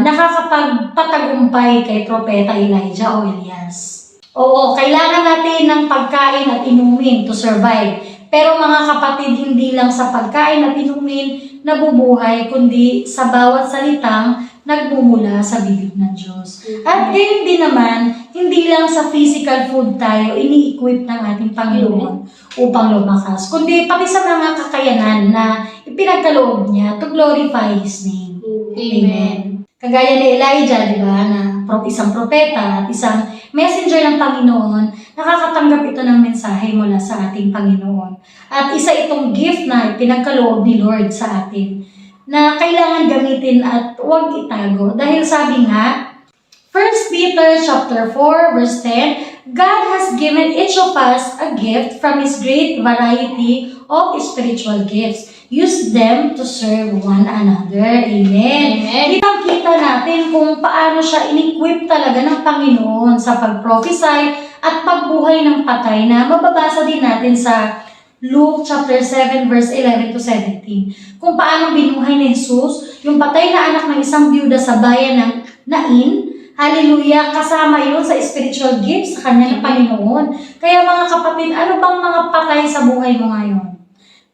nakakapagpatagumpay kay Propeta Elijah o Elias. Oo, kailangan natin ng pagkain at inumin to survive. Pero mga kapatid, hindi lang sa pagkain at inumin nabubuhay, kundi sa bawat salitang nagmumula sa bibig ng Diyos. At gayon din naman, hindi lang sa physical food tayo ini-equip ng ating Panginoon upang lumakas, kundi pati sa mga kakayanan na ipinagkaloob niya to glorify His name. Amen. Kagaya ni Elijah, di ba, na isang propeta at isang messenger ng Panginoon, nakakatanggap ito ng mensahe mula sa ating Panginoon. At isa itong gift na pinagkaloob ni Lord sa atin na kailangan gamitin at huwag itago. Dahil sabi nga, 1 Peter chapter 4 verse 10, God has given each of us a gift from His great variety of spiritual gifts. Use them to serve one another. Amen. Kitang-kita natin kung paano siya in-equip talaga ng Panginoon sa pag-prophesy at pagbuhay ng patay na mababasa din natin sa Luke chapter 7 verse 11 to 17. Kung paano binuhay ni Jesus, yung patay na anak ng isang byuda sa bayan ng Nain. Hallelujah! Kasama yun sa spiritual gifts sa kanya ng Panginoon. Kaya mga kapatid, ano bang mga patay sa buhay mo ngayon?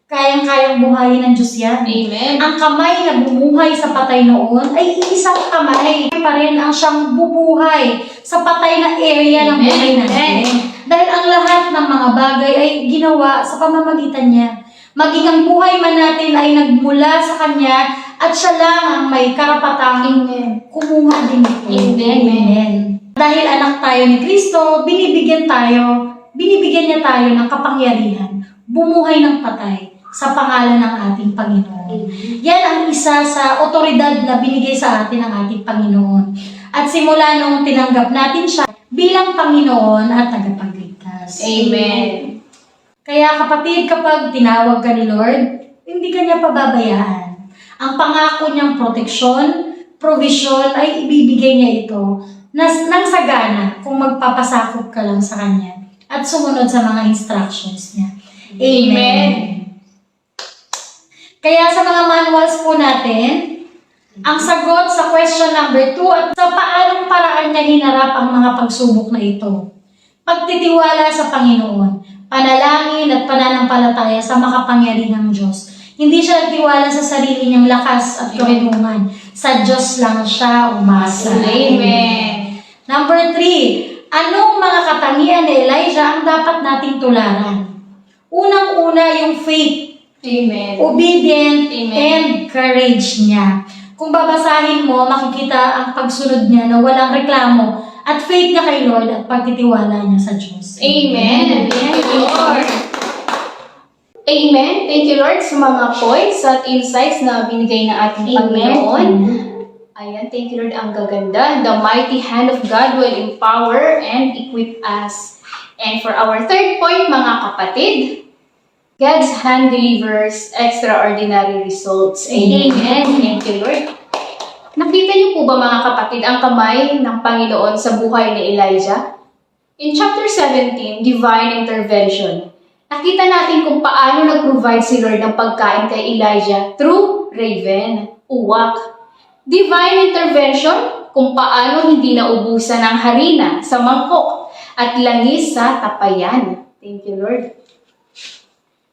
Kayang-kayang buhayin ng Diyos yan.
Amen.
Ang kamay na bumuhay sa patay noon ay isang kamay pa rin ang siyang bubuhay sa patay na area ng buhay natin. Dahil ang lahat ng mga bagay ay ginawa sa pamamagitan niya. Maging ang buhay man natin ay nagmula sa Kanya at siya lang ang may karapatang kumuha din ito.
Amen.
Dahil anak tayo ni Kristo, binibigyan niya tayo ng kapangyarihan, bumuhay ng patay sa pangalan ng ating Panginoon. Yan ang isa sa otoridad na binigay sa atin ng ating Panginoon. At simula nung tinanggap natin siya bilang Panginoon at tagapagligtas.
Amen.
Kaya kapatid, kapag tinawag ka ni Lord, hindi ka niya pababayaan. Ang pangako niyang proteksyon, provision ay ibibigay niya ito nang sagana kung magpapasakop ka lang sa Kanya at sumunod sa mga instructions niya. Amen. Kaya sa mga manuals po natin, ang sagot sa question number 2 at sa paanong paraan niya hinarap ang mga pagsubok na ito. Pagtitiwala sa Panginoon, panalangin at pananampalataya sa makapangyarihang Diyos. Hindi siya nagtiwala sa sarili niyang lakas at karunungan. Sa Diyos lang siya umasa.
Amen.
Number 3, anong mga katangian ni Elijah ang dapat nating tularan? Unang-una yung faith.
Amen.
Obedient
Amen.
and courage niya. Kung babasahin mo, makikita ang pagsunod niya na walang reklamo at faith niya kay Lord at pagtitiwala niya sa Diyos.
Amen. Thank you, Lord. Amen. Thank you, Lord, sa mga points at insights na binigay na ating Panginoon. Ayan, thank you, Lord. Ang gaganda. The mighty hand of God will empower and equip us. And for our third point, mga kapatid, God's hand delivers extraordinary results. Amen. Thank you, Lord. Nakita niyo po ba, mga kapatid, ang kamay ng Panginoon sa buhay ni Elijah? In chapter 17, Divine Intervention, nakita natin kung paano nag-provide si Lord ng pagkain kay Elijah through raven, uwak. Divine Intervention, kung paano hindi naubusan ng harina sa mangkok at langis sa tapayan. Thank you, Lord.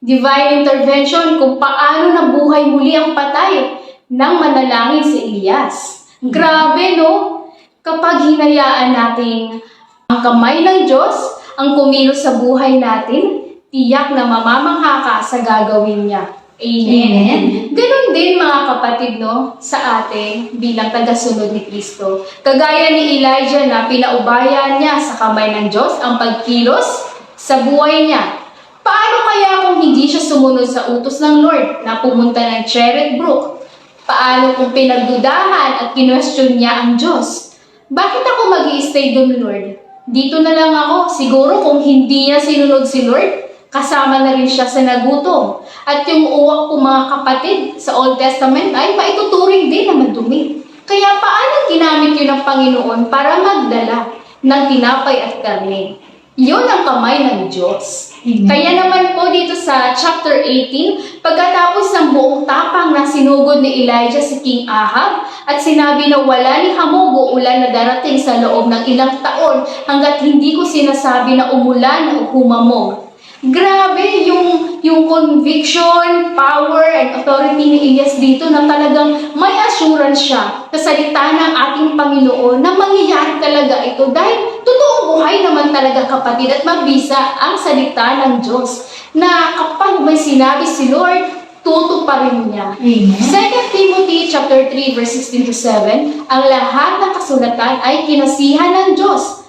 Divine Intervention, kung paano nabuhay muli ang patay nang manalangin si Elias. Grabe, no? Kapag hinayaan natin ang kamay ng Diyos ang kumilos sa buhay natin, tiyak na mamamangha ka sa gagawin niya. Amen. Ganon din, mga kapatid, no, sa atin bilang tagasunod ni Kristo. Kagaya ni Elijah na pinaubayan niya sa kamay ng Diyos ang pagkilos sa buhay niya. Paano kaya kung hindi siya sumunod sa utos ng Lord na pumunta ng Cherith Brook? Paano kung pinagdudahan at kinwestiyon niya ang Diyos? Bakit ako mag-i-stay doon, Lord? Dito na lang ako. Siguro kung hindi niya sinunod si Lord, kasama na rin siya sa nagutom. At yung uwak po, mga kapatid, sa Old Testament ay maituturing din na madumi. Kaya paano ginamit yun ng Panginoon para magdala ng tinapay at karne? Yun ang kamay ng Diyos. Kaya naman po dito sa chapter 18, pagkatapos ng buong tapang na sinugod ni Elijah si King Ahab at sinabi na wala ni hamog o ulan na darating sa loob ng ilang taon hanggat hindi ko sinasabi na umulan o humamog. Grabe yung conviction, power, and authority ni Elias dito na talagang may assurance siya sa salita ng ating Panginoon na mangyayari talaga ito dahil totoong buhay naman talaga, kapatid, at mabisa ang salita ng Diyos na kapag may sinabi si Lord, tutuparin niya.
Amen.
2 Timothy chapter 3 verse 16 to 7, ang lahat ng kasulatan ay kinasihan ng Diyos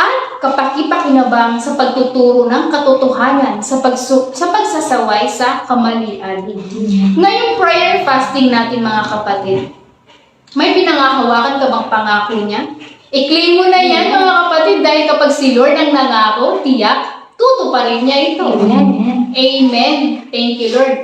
at kapakipakinabang sa pagtuturo ng katotohanan sa pagsasaway sa kamalian. Ngayong prayer fasting natin, mga kapatid, may pinangahawakan ka bang pangako niya? I-claim mo na yan, mga kapatid, dahil kapag si Lord ang nangako, tiyak, tutuparin niya ito.
Amen.
Amen. Thank you, Lord.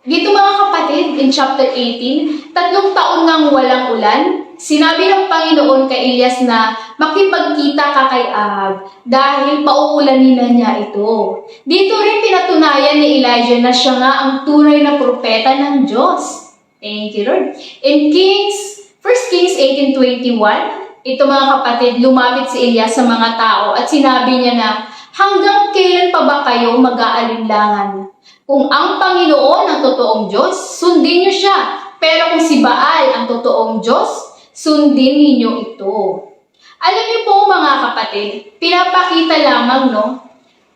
Dito, mga kapatid, in chapter 18, 3 taon ngang walang ulan, sinabi ng Panginoon kay Elias na makipagkita ka kay Ahab dahil pauulanin na niya ito. Dito rin pinatunayan ni Elijah na siya nga ang tunay na propeta ng Diyos. Thank you, Lord. In 1 Kings 18:21, ito, mga kapatid, lumapit si Elias sa mga tao at sinabi niya na, hanggang kailan pa ba kayo mag-aalinlangan? Kung ang Panginoon ang totoong Diyos, sundin niyo siya. Pero kung si Baal ang totoong Diyos, sundin ninyo ito. Alam niyo po, mga kapatid, pinapakita lamang, no,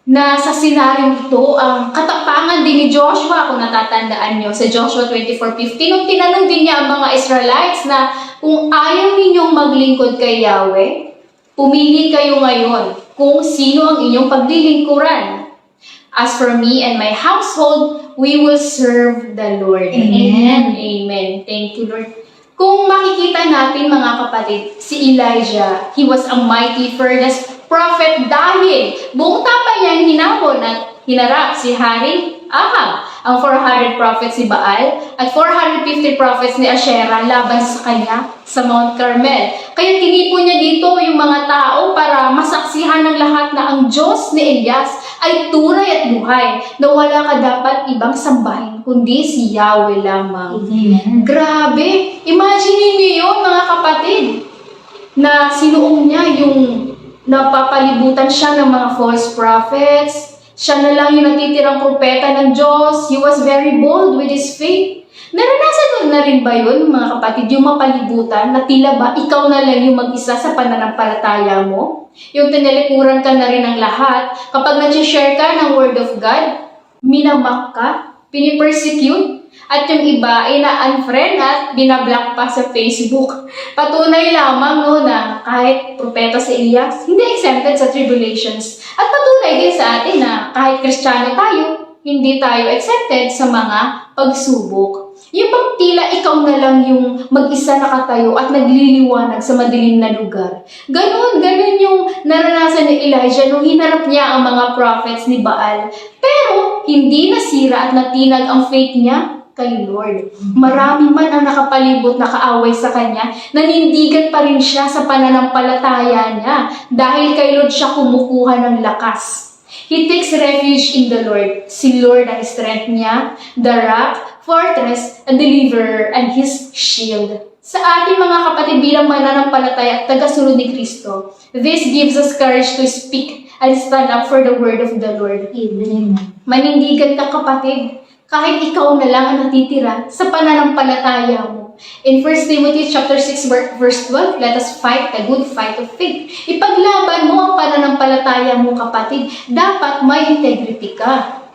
na sa senaryong ito, ang katapangan din ni Joshua, kung natatandaan niyo, sa Joshua 24:15, nung tinanong din niya ang mga Israelites na kung ayaw ninyong maglingkod kay Yahweh, pumili kayo ngayon kung sino ang inyong paglilingkuran. As for me and my household, we will serve the Lord.
Amen.
Amen. Thank you, Lord. Kung makikita natin, mga kapatid, si Elijah, he was a mighty furnace prophet dahil buong tapang niya hinamon at hinarap si Hari Ahab, ang 400 prophets si Baal at 450 prophets ni Asherah laban sa kanya sa Mount Carmel. Kaya tinipon niya dito yung mga tao para masaksihan ng lahat na ang Diyos ni Elias ay tunay at buhay, na wala ka dapat ibang sambahin kundi si Yahweh lamang.
Amen.
Grabe! Imagine niyo yun, mga kapatid, na sinuong niya yung napapalibutan siya ng mga false prophets. Siya na lang yung natitirang propeta ng Diyos. He was very bold with his faith. Naranasan mo na rin ba yun, mga kapatid, yung mapalibutan na tila ba ikaw na lang yung mag-isa sa pananampalataya mo? Yung tinalikuran ka na rin ng lahat. Kapag nag-share ka ng Word of God, minamak ka, pinipersecute, At yung iba ay na-unfriend at binablock pa sa Facebook. Patunay lamang no, na kahit propeta si Elias, hindi exempted sa tribulations. At patunay din sa atin na kahit Kristiyano tayo, hindi tayo accepted sa mga pagsubok. Yung pang tila ikaw na lang yung mag-isa nakatayo at nagliliwanag sa madilim na lugar. Ganun yung naranasan ni Elijah nung hinarap niya ang mga prophets ni Baal. Pero hindi nasira at natinag ang faith niya kay Lord. Marami man ang nakapalibot na kaaway sa kanya, nanindigan pa rin siya sa pananampalataya niya dahil kay Lord siya kumukuha ng lakas. He takes refuge in the Lord. Si Lord ang strength niya, the rock, fortress, a deliverer, and His shield. Sa ating mga kapatid bilang mananampalataya at tagasunod ni Kristo, this gives us courage to speak and stand up for the word of the Lord.
Amen.
Manindigan ka kapatid, kahit ikaw na lang ang natitira sa pananampalataya mo. In 1 Timothy chapter 6 verse 12, let us fight the good fight of faith. Ipaglaban mo ang pananampalataya mo kapatid. Dapat may integrity ka.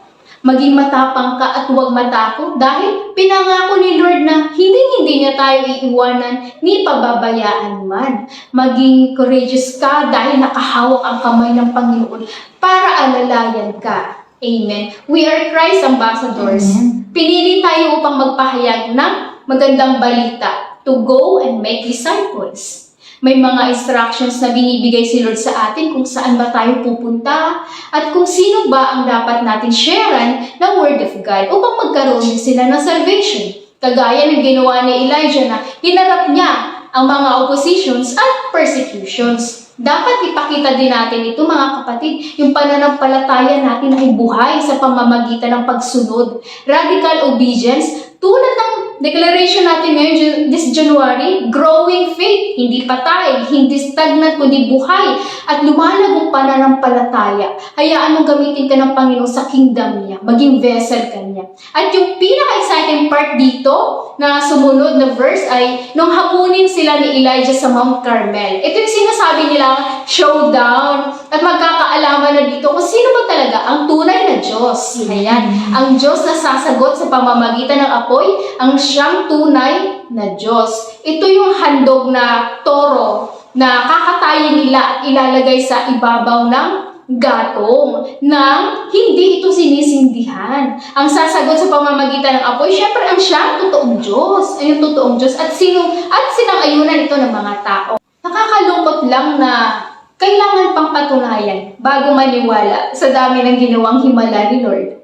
Maging matapang ka at huwag matakot dahil pinangako ni Lord na hindi niya tayo iiwanan ni pababayaan man. Maging courageous ka dahil nakahawak ang kamay ng Panginoon para alalayan ka. Amen. We are Christ ambassadors.
Amen.
Pinili tayo upang magpahayag ng magandang balita, to go and make disciples. May mga instructions na binibigay si Lord sa atin kung saan ba tayo pupunta at kung sino ba ang dapat natin sharean ng Word of God upang magkaroon sila ng salvation. Kagaya ng ginawa ni Elijah na hinarap niya ang mga oppositions at persecutions. Dapat ipakita din natin ito mga kapatid, yung pananampalataya natin ay buhay sa pamamagitan ng pagsunod. Radical obedience, tulad ng declaration natin ngayon this January, growing faith, hindi patay, hindi stagnant, kundi buhay, at lumalagong pananampalataya. Hayaan mong gamitin ka ng Panginoon sa kingdom niya, maging vessel ka niya. At yung pinaka-exciting part dito, na sumunod na verse ay, nung hapunin sila ni Elijah sa Mount Carmel. Ito yung sinasabi nilang showdown, at magkakaalaman na dito kung sino ba talaga ang tunay na Diyos. Ayan, ang Diyos na sasagot sa pamamagitan ng apoy, ang siyang tunay na Diyos. Ito yung handog na toro na kakatayin nila at ilalagay sa ibabaw ng gatong nang hindi ito sinisindihan. Ang sasagot sa pamamagitan ng apoy, syempre ang siyang totoong Diyos. Ay yung totoong Diyos at sinang-ayunan ito ng mga tao. Nakakalungkot lang na kailangan pang patunayan bago maniwala sa dami ng ginawang himala ni Lord.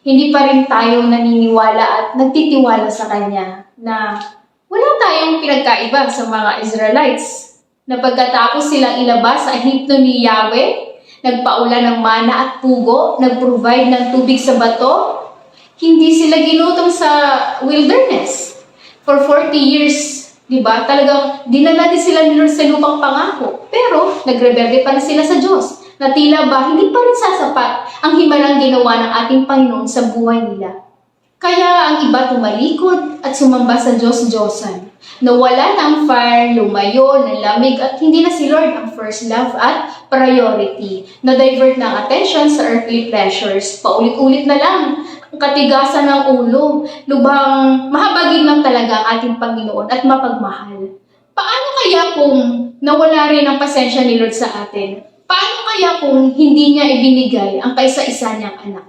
Hindi pa rin tayo naniniwala at nagtitiwala sa Kanya na wala tayong pinagkaiba sa mga Israelites. Na pagkatapos silang ilabas sa Ehipto ni Yahweh, nagpaula ng mana at pugo, nag-provide ng tubig sa bato, hindi sila ginutom sa wilderness for 40 years. Diba? Talagang dinala din sila nila sa lupang pangako. Pero nagrebelde pa na sila sa Diyos. Na tila ba hindi pa rin sasapat ang himalang ginawa ng ating Panginoon sa buhay nila. Kaya ang iba tumalikod at sumamba sa Diyos-Diyosan. Nawala ng fire, lumayo, nalamig at hindi na si Lord ang first love at priority. Na-divert ng attention sa earthly pleasures. Paulit-ulit na lang ang katigasan ng ulo. Lubhang mahabagin lang talaga ang ating Panginoon at mapagmahal. Paano kaya kung nawala rin ang pasensya ni Lord sa atin? Paano kaya kung hindi niya ibinigay ang kaisa-isa niyang anak?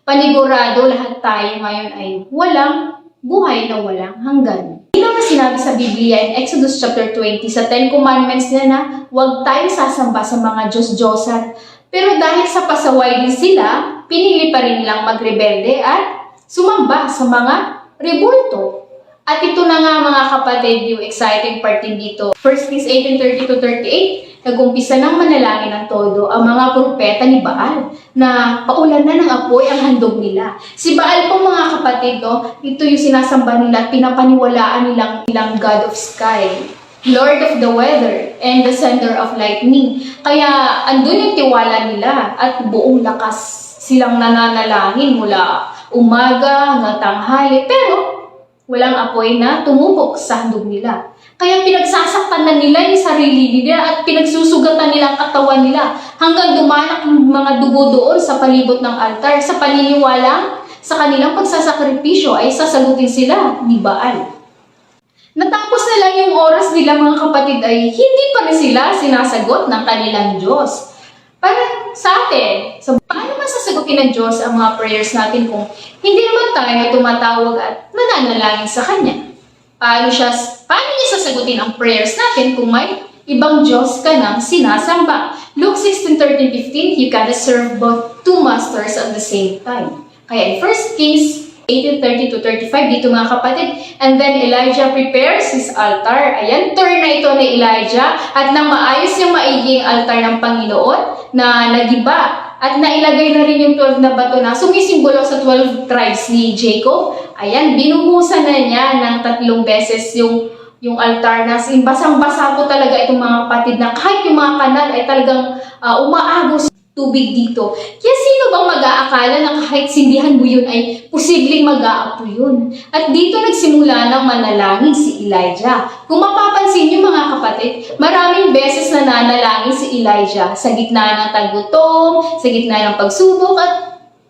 Panigurado lahat tayo ngayon ay walang buhay na walang hanggan. Hindi naman sinabi sa Biblia in Exodus chapter 20 sa 10 Commandments niya na huwag tayo sasamba sa mga Diyos-Diyosan. Pero dahil sa pasaway din sila, pinili pa rin nilang magrebelde at sumamba sa mga rebulto. At ito na nga mga kapatid, yung exciting part din dito. 1 Kings 18:30-38, nag-umpisa ng manalangin ng todo ang mga propeta ni Baal na paulan na ng apoy ang handog nila. Si Baal po mga kapatid, no, ito yung sinasamba nila at pinapaniwalaan nilang God of Sky, Lord of the weather, and the sender of lightning. Kaya andun yung tiwala nila at buong lakas silang nananalangin mula umaga hanggang tanghali. Pero walang apoy na tumupok sa handog nila. Kaya pinagsasaktan na nila yung sarili nila at pinagsusugatan nila ang katawan nila hanggang dumanak yung mga dugo doon sa palibot ng altar sa paniniwalang sa kanilang pagsasakripisyo ay sasagutin sila ni Baal. Natapos na lang yung oras nila mga kapatid ay hindi pa rin sila sinasagot ng kanilang Diyos. Para sa atin, paano masasagutin ng Diyos ang mga prayers natin kung hindi naman tayo tumatawag at nananalangin sa Kanya? Paano niya sasagutin ang prayers natin kung may ibang Diyos ka nang sinasamba? Luke 16:13-15, you gotta serve both two masters at the same time. Kaya in 1 Kings 18:30-35, dito mga kapatid, and then Elijah prepares his altar. Ayan, turn na ito ni Elijah at nang maayos yung maiging altar ng Panginoon na nagiba at nailagay na rin yung 12 na bato na sumisimbolo sa 12 tribes ni Jacob. Ayan, binuhusan na niya ng 3 beses yung altar na basang-basa po talaga itong mga kapatid na kahit yung mga kanal ay talagang umaagos tubig dito. Kaya sino bang mag-aakala na kahit sindihan mo yun ay posibleng mag-aapo yun? At dito nagsimula ng manalangin si Elijah. Kung mapapansin niyo mga kapatid, maraming beses na nanalangin si Elijah sa gitna ng tagutom, sa gitna ng pagsubok at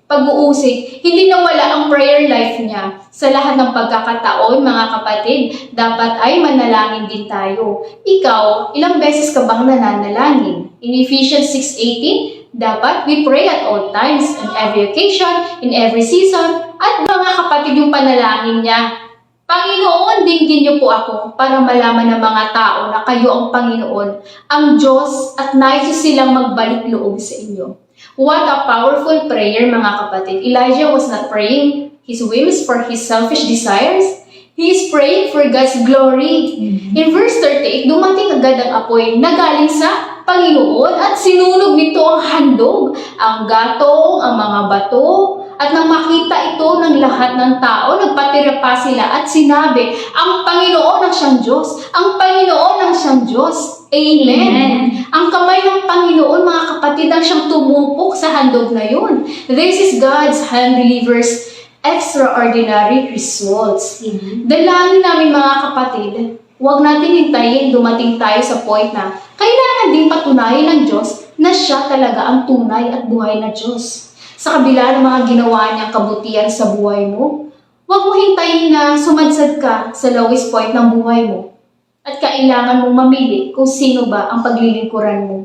pag-uusig. Hindi nawala ang prayer life niya. Sa lahat ng pagkakataon, mga kapatid, dapat ay manalangin din tayo. Ikaw, ilang beses ka bang nananalangin? In Ephesians 6:18, dapat we pray at all times, on every occasion, in every season, at mga kapatid yung panalangin niya. Panginoon, dinggin niyo po ako para malaman ng mga tao na kayo ang Panginoon, ang Diyos at nais silang magbalik loob sa inyo. What a powerful prayer mga kapatid. Elijah was not praying his whims for his selfish desires. He is praying for God's glory. In verse 38, dumating agad ang apoy na galing sa Panginoon at sinunog nito ang handog, ang gatong, ang mga bato, at nang makita ito ng lahat ng tao, nagpatira pa sila at sinabi, ang Panginoon ang siyang Diyos, ang Panginoon ang siyang Diyos. Amen. Ang kamay ng Panginoon, mga kapatid, ang siyang tumupok sa handog na yun. This is God's hand delivers extraordinary results. Dalangin namin mga kapatid, huwag natin hintayin dumating tayo sa point na kailangan din patunayan ng Diyos na siya talaga ang tunay at buhay na Diyos. Sa kabila ng mga ginawa niyang kabutihan sa buhay mo, huwag mo hintayin na sumadsad ka sa lowest point ng buhay mo at kailangan mong mamili kung sino ba ang paglilingkuran mo.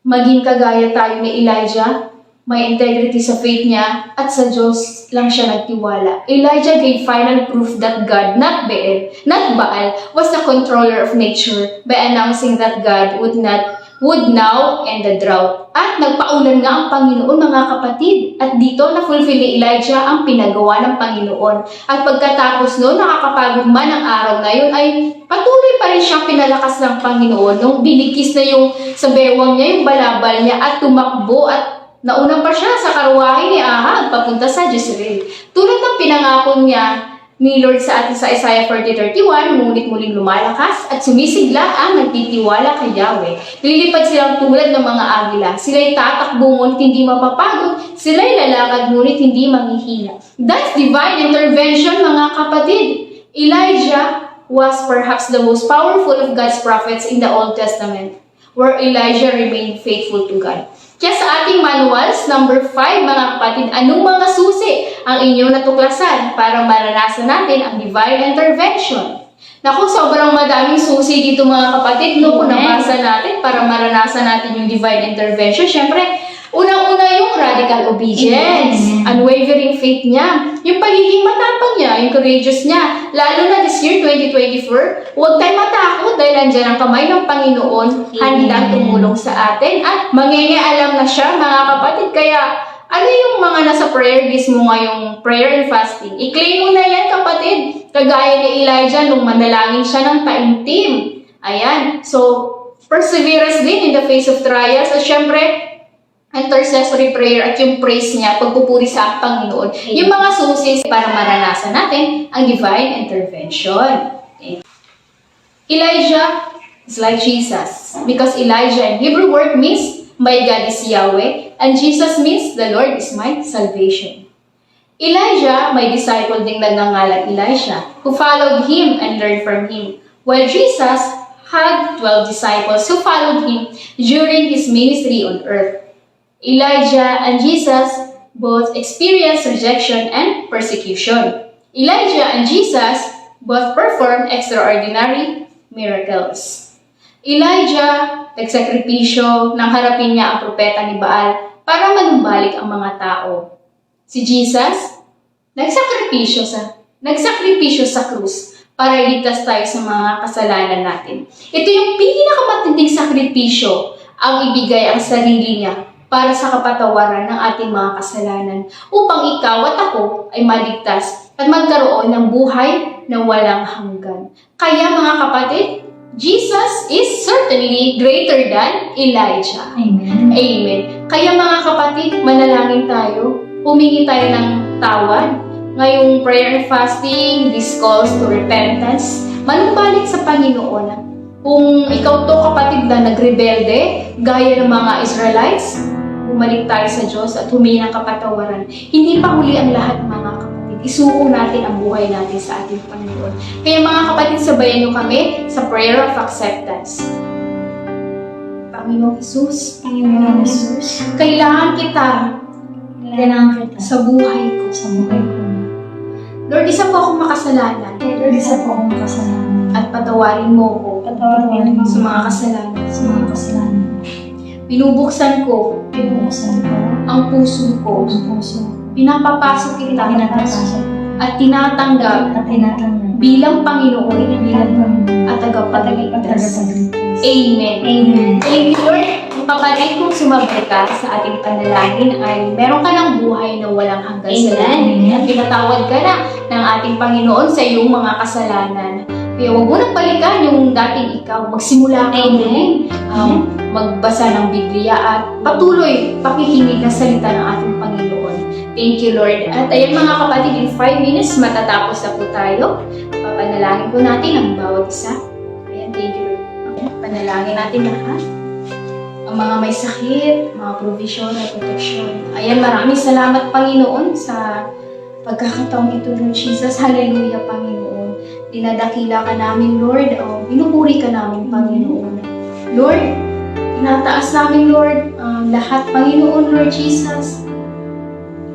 Maging kagaya tayo ni Elijah, may integrity sa faith niya at sa Diyos lang siya nagtiwala. Elijah gave final proof that God, not Baal, was the controller of nature by announcing that God would now end the drought. At nagpaulan nga ang Panginoon mga kapatid. At dito na-fulfill ni Elijah ang pinagawa ng Panginoon. At pagkatapos noon, nakakapagod man ang araw na yun, ay patuloy pa rin siyang pinalakas ng Panginoon nung binikis na yung sa bewang niya, yung balabal niya at tumakbo at nauna pa siya sa karwahe ni Ahab papunta sa Jezreel. Tulad ng pinangako niya ni Lord sa atin sa Isaiah 40:31, ngunit muling lumalakas at sumisigla ang nagtitiwala kay Yahweh. Lilipad silang tulad ng mga agila. Sila'y tatakbo ngunit hindi mapapagod. Sila'y lalakad ngunit hindi manghihina. That's divine intervention mga kapatid. Elijah was perhaps the most powerful of God's prophets in the Old Testament, where Elijah remained faithful to God. Kaya sa ating manuals, number 5, mga kapatid, anong mga susi ang inyong natuklasan para maranasan natin ang divine intervention? Naku, sobrang madaming susi dito mga kapatid, no, kung nabasa natin para maranasan natin yung divine intervention. Siyempre, unang-una yung radical obedience, unwavering faith niya, yung pagiging matapang niya, yung courageous niya. Lalo na this year, 2024, huwag tayo matakot dahil nandiyan ang kamay ng Panginoon, handang tumulong sa atin at mangingialam na siya mga kapatid. Kaya ano yung mga nasa prayer list mo ngayong prayer and fasting? I-claim mo na yan kapatid. Kagaya ni Elijah nung manalangin siya ng taimtim. Ayan. So, perseverance din in the face of trials. At syempre, intercessory prayer at yung praise niya, pagpupuri sa Panginoon. Yung mga susi para maranasan natin ang divine intervention. Okay. Elijah is like Jesus because Elijah in Hebrew word means my God is Yahweh and Jesus means the Lord is my salvation. Elijah, may disciple ding nagngangalang Elisha who followed him and learned from him, while Jesus had 12 disciples who followed him during his ministry on earth. Elijah and Jesus both experienced rejection and persecution. Elijah and Jesus both performed extraordinary miracles. Elijah, nagsakripisyo nang harapin niya ang propeta ni Baal para manumbalik ang mga tao. Si Jesus, nagsakripisyo sa krus para iligtas tayo sa mga kasalanan natin. Ito yung pinakamatinding sakripisyo ang ibigay ang sarili niya para sa kapatawaran ng ating mga kasalanan upang ikaw at ako ay maligtas at magkaroon ng buhay na walang hanggan. Kaya mga kapatid, Jesus is certainly greater than Elijah.
Amen.
Amen. Kaya mga kapatid, manalangin tayo. Humingi tayo ng tawad. Ngayong prayer and fasting, this calls to repentance. Manumbalik sa Panginoon. Kung ikaw to kapatid na nagrebelde, gaya ng mga Israelites, bumalik tayo sa Diyos at humingi ng kapatawaran. Hindi pa huli ang lahat mga kapatid. Isuko natin ang buhay natin sa ating Panginoon. Kaya mga kapatid, sabayan niyo kami sa prayer of acceptance. Panginoong Jesus,
Panginoon Jesus,
kailangan kita
kailangan kita
sa buhay ko.
sa buhay ko.
Lord, isa po akong makasalanan
Lord, isa po akong makasalanan.
at patawarin mo ko
Patawarin mo
sa mga kasalanan.
sa mga kasalanan.
Binubuksan ko
Pinubuksan ko
ang puso ko.
ang puso.
Pinapapasok kita
Pinapapasok
at tinatanggap
at tinatanggap
bilang Panginoon
bilang Panginoon
at
at
tagapagligtas.
tagapagligtas.
Amen.
Amen.
Thank you, Lord. Ang kapatid, kung sumabay ka sa ating panalangin ay meron ka ng buhay na walang hanggan sa
Amen.
langit. At pinatawad ka na ng ating Panginoon sa iyong mga kasalanan. Kaya huwag mo nang balikan yung dating ikaw. Magsimula ka muli. Magbasa ng Biblia at patuloy pakikinig ng salita ng ating Panginoon. Thank you, Lord. At ayan mga kapatid, in 5 minutes matatapos na po tayo. Papanalangin po natin ang bawat isa. Ayan, thank you, Lord. Panalangin natin lahat. Ang mga may sakit, mga provision at protection. Ayan, maraming salamat, Panginoon, sa pagkakataong ito, Lord Jesus. Hallelujah, Panginoon. Dinadakila ka namin, Lord. Pinupuri ka namin, Panginoon. Lord, tinataas namin, Lord, lahat, Panginoon, Lord Jesus.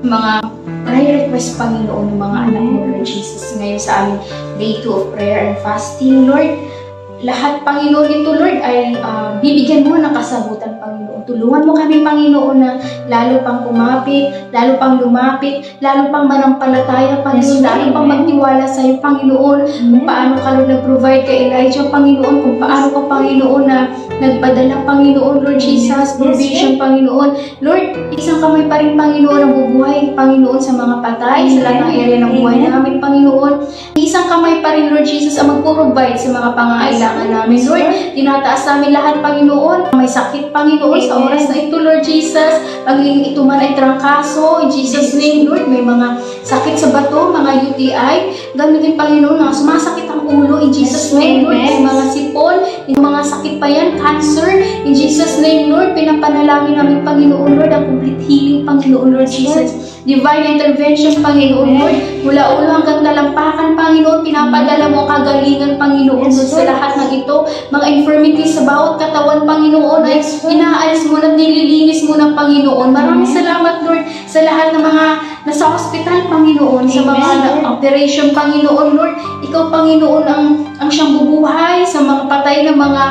Mga prayer request, Panginoon, ng mga anak mo, Lord Jesus. Ngayon sa aming day 2 of prayer and fasting, Lord. Lahat, Panginoon, ito, Lord, ay bibigyan mo ng kasagutan, Panginoon. Tulungan mo kami, Panginoon, na lalo pang kumapit, lalo pang lumapit, lalo pang manampalataya, Panginoon, lalo pang magtiwala sa iyo, Panginoon. Kung paano ka, Lord, nag-provide kay Elijah, Panginoon, kung paano ka, Panginoon, na nagpadala, Panginoon, Lord Jesus, provision, Panginoon. Lord, isang kamay pa rin, Panginoon, ang bubuhay, Panginoon, sa mga patay, sa lahat ng area ng buhay namin, Panginoon. Isang kamay pa rin, Lord Jesus, ang mag-provide sa mga pangangailangan namin, Lord. Tinataas namin lahat, Panginoon. May sakit, Panginoon, sa oras na ito, Lord Jesus. Pagiging ito man ay trangkaso, in Jesus' name, Lord. May mga sakit sa bato, mga UTI. Gamitin, Panginoon, mga sumasakit ang ulo, in Jesus' name, Lord. May mga sipon, yung mga sakit pa yan, cancer, in Jesus' name, Lord. Pinapanalangin namin, Panginoon, Lord, ang complete healing, Panginoon, Lord Jesus. Divine intervention, Panginoon, Lord. Mula ulo hanggang talampakan, Panginoon, pinapadala mo kagalingan, Panginoon, Lord, sa lahat ng ito. Mga infirmities sa bawat katawan, Panginoon, ay inaalis mo at nililinis mo ng Panginoon. Maraming salamat, Lord, sa lahat ng mga nasa hospital, Panginoon, sa mga operation, Panginoon, Lord. Ikaw, Panginoon, ang siyang bubuhay sa mga patay na mga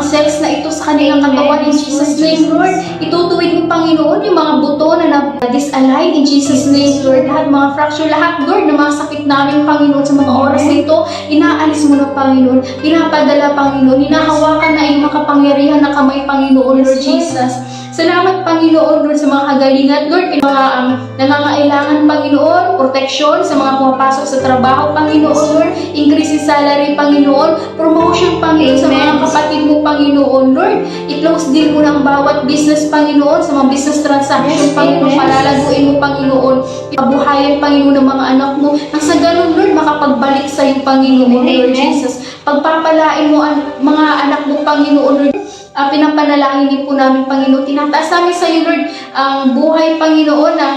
cells na ito sa kanilang katawan, in Jesus' name, Lord. Itutuwid mo, Panginoon, yung mga buto na na-disalign, in Jesus' name, Lord. Lahat, mga fracture, lahat, Lord, ng mga sakit namin, Panginoon, sa mga oras na ito, inaalis mo na, Panginoon. Pinapadala, Panginoon. Hinahawakan na iyong makapangyarihan na kamay, Panginoon, Lord Jesus. Salamat, Panginoon, Lord, sa mga kagalingan, Lord, mga nangangailangan, Panginoon, protection sa mga pumapasok sa trabaho, Panginoon, Lord, increase in salary, Panginoon, promotion, Panginoon, sa mga kapatid mo, Panginoon, Lord, i-close deal mo ng bawat business, Panginoon, sa mga business transaction, Panginoon, palalaguin mo, Panginoon, pabuhayan, Panginoon, ng mga anak mo, nang sa ganun, Lord, makapagbalik sa iyo, Panginoon, Lord Jesus. Pagpapalain mo ang mga anak mo, Panginoon, Lord, pinapanalangin din po namin, Panginoon. Tinataas namin sa iyo, Lord, ang buhay, Panginoon, ng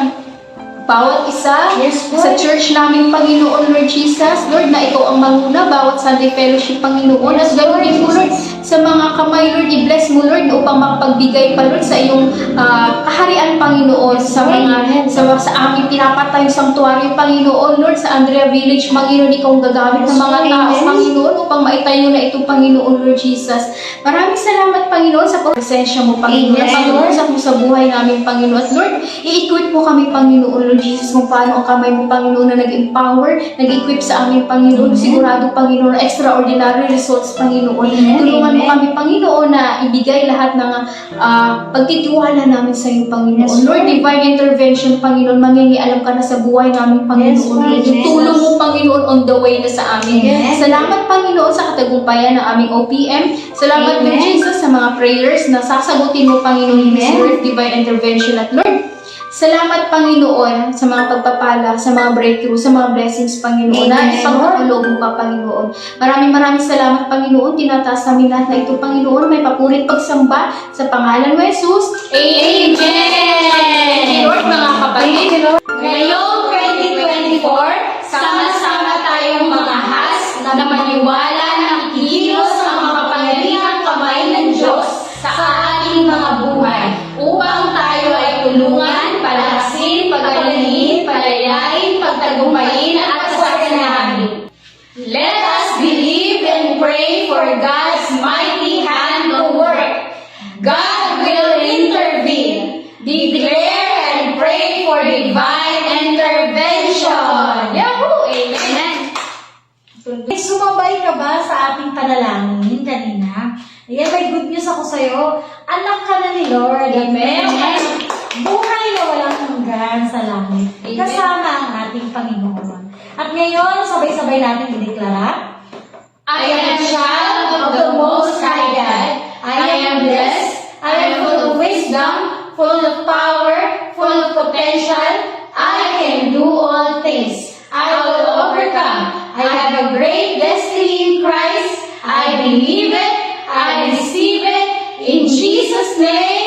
bawat isa sa church namin, Panginoon, Lord Jesus. Lord, na ikaw ang manguna, bawat Sunday fellowship, Panginoon. At ganoon din po, Lord,
sa mga kamay, Lord, i-bless mo, Lord, upang makapagbigay pa, Lord, sa iyong kaharian, Panginoon, sa mga, sa aming pinapatay sanktuaryo, Panginoon, Lord, sa Andrea Village, Panginoon, ikaw ang gagamit ng mga tao, Panginoon, upang maitayo na ito, Panginoon, Lord Jesus. Maraming salamat, Panginoon, sa presensya mo, Panginoon, at pag-uusap mo sa buhay namin, Panginoon. At Lord, i-equip mo kami, Panginoon, Lord Jesus, kung paano ang kamay mo, Panginoon, na nag-empower, nag-equip sa amin, Panginoon. Sigurado, Panginoon, extraordinary results, Panginoon. Tulungan mo kami, Panginoon, na ibigay lahat ng pagtitiwala namin sa iyo, Panginoon. Lord, divine intervention, Panginoon, mangingialam ka na sa buhay namin, Panginoon. Lord, yung tulong mo, Panginoon, on the way na sa amin. Salamat, Panginoon, sa katagumpayan ng aming OPM. Salamat, Lord Jesus, sa mga prayers na sasagutin mo, Panginoon, Lord, divine intervention. At Lord, salamat, Panginoon, sa mga pagpapala, sa mga breakthrough, sa mga blessings, Panginoon, na isang kapaloob mo pa, Panginoon. Maraming salamat, Panginoon. Tinataas namin lahat na ito, Panginoon. May papurit pagsamba sa pangalan mo, Jesus. Amen! Thank you, Lord, mga kapatid. Ngayong 2024, sama-sama tayong mangahas na maniwala na ikikilos ang mga kapangyarihang kamay ng Diyos sa ating mga buhay upang tayo ay tulungan, palakasin, pagalingin, palayain, pagtagumpayin at pasasanahin. Let us believe and pray for God's mighty hand to work. God will intervene. Declare and pray for divine intervention. Yahoo! Amen!
Sumabay ka ba sa ating panalangin kanina? Ayan, may good news ako sa'yo. Anak ka na ni Lord.
Amen.
Buhay na walang hanggan sa langit. Kasama ang ating Panginoon. At ngayon, sabay-sabay natin ideklara.
I am a child of the Most High God. I am blessed. I am full of wisdom, full of power, full of potential. I can do all things. I will overcome. I have a great destiny in Christ. I believe it. I receive it. In Jesus' name.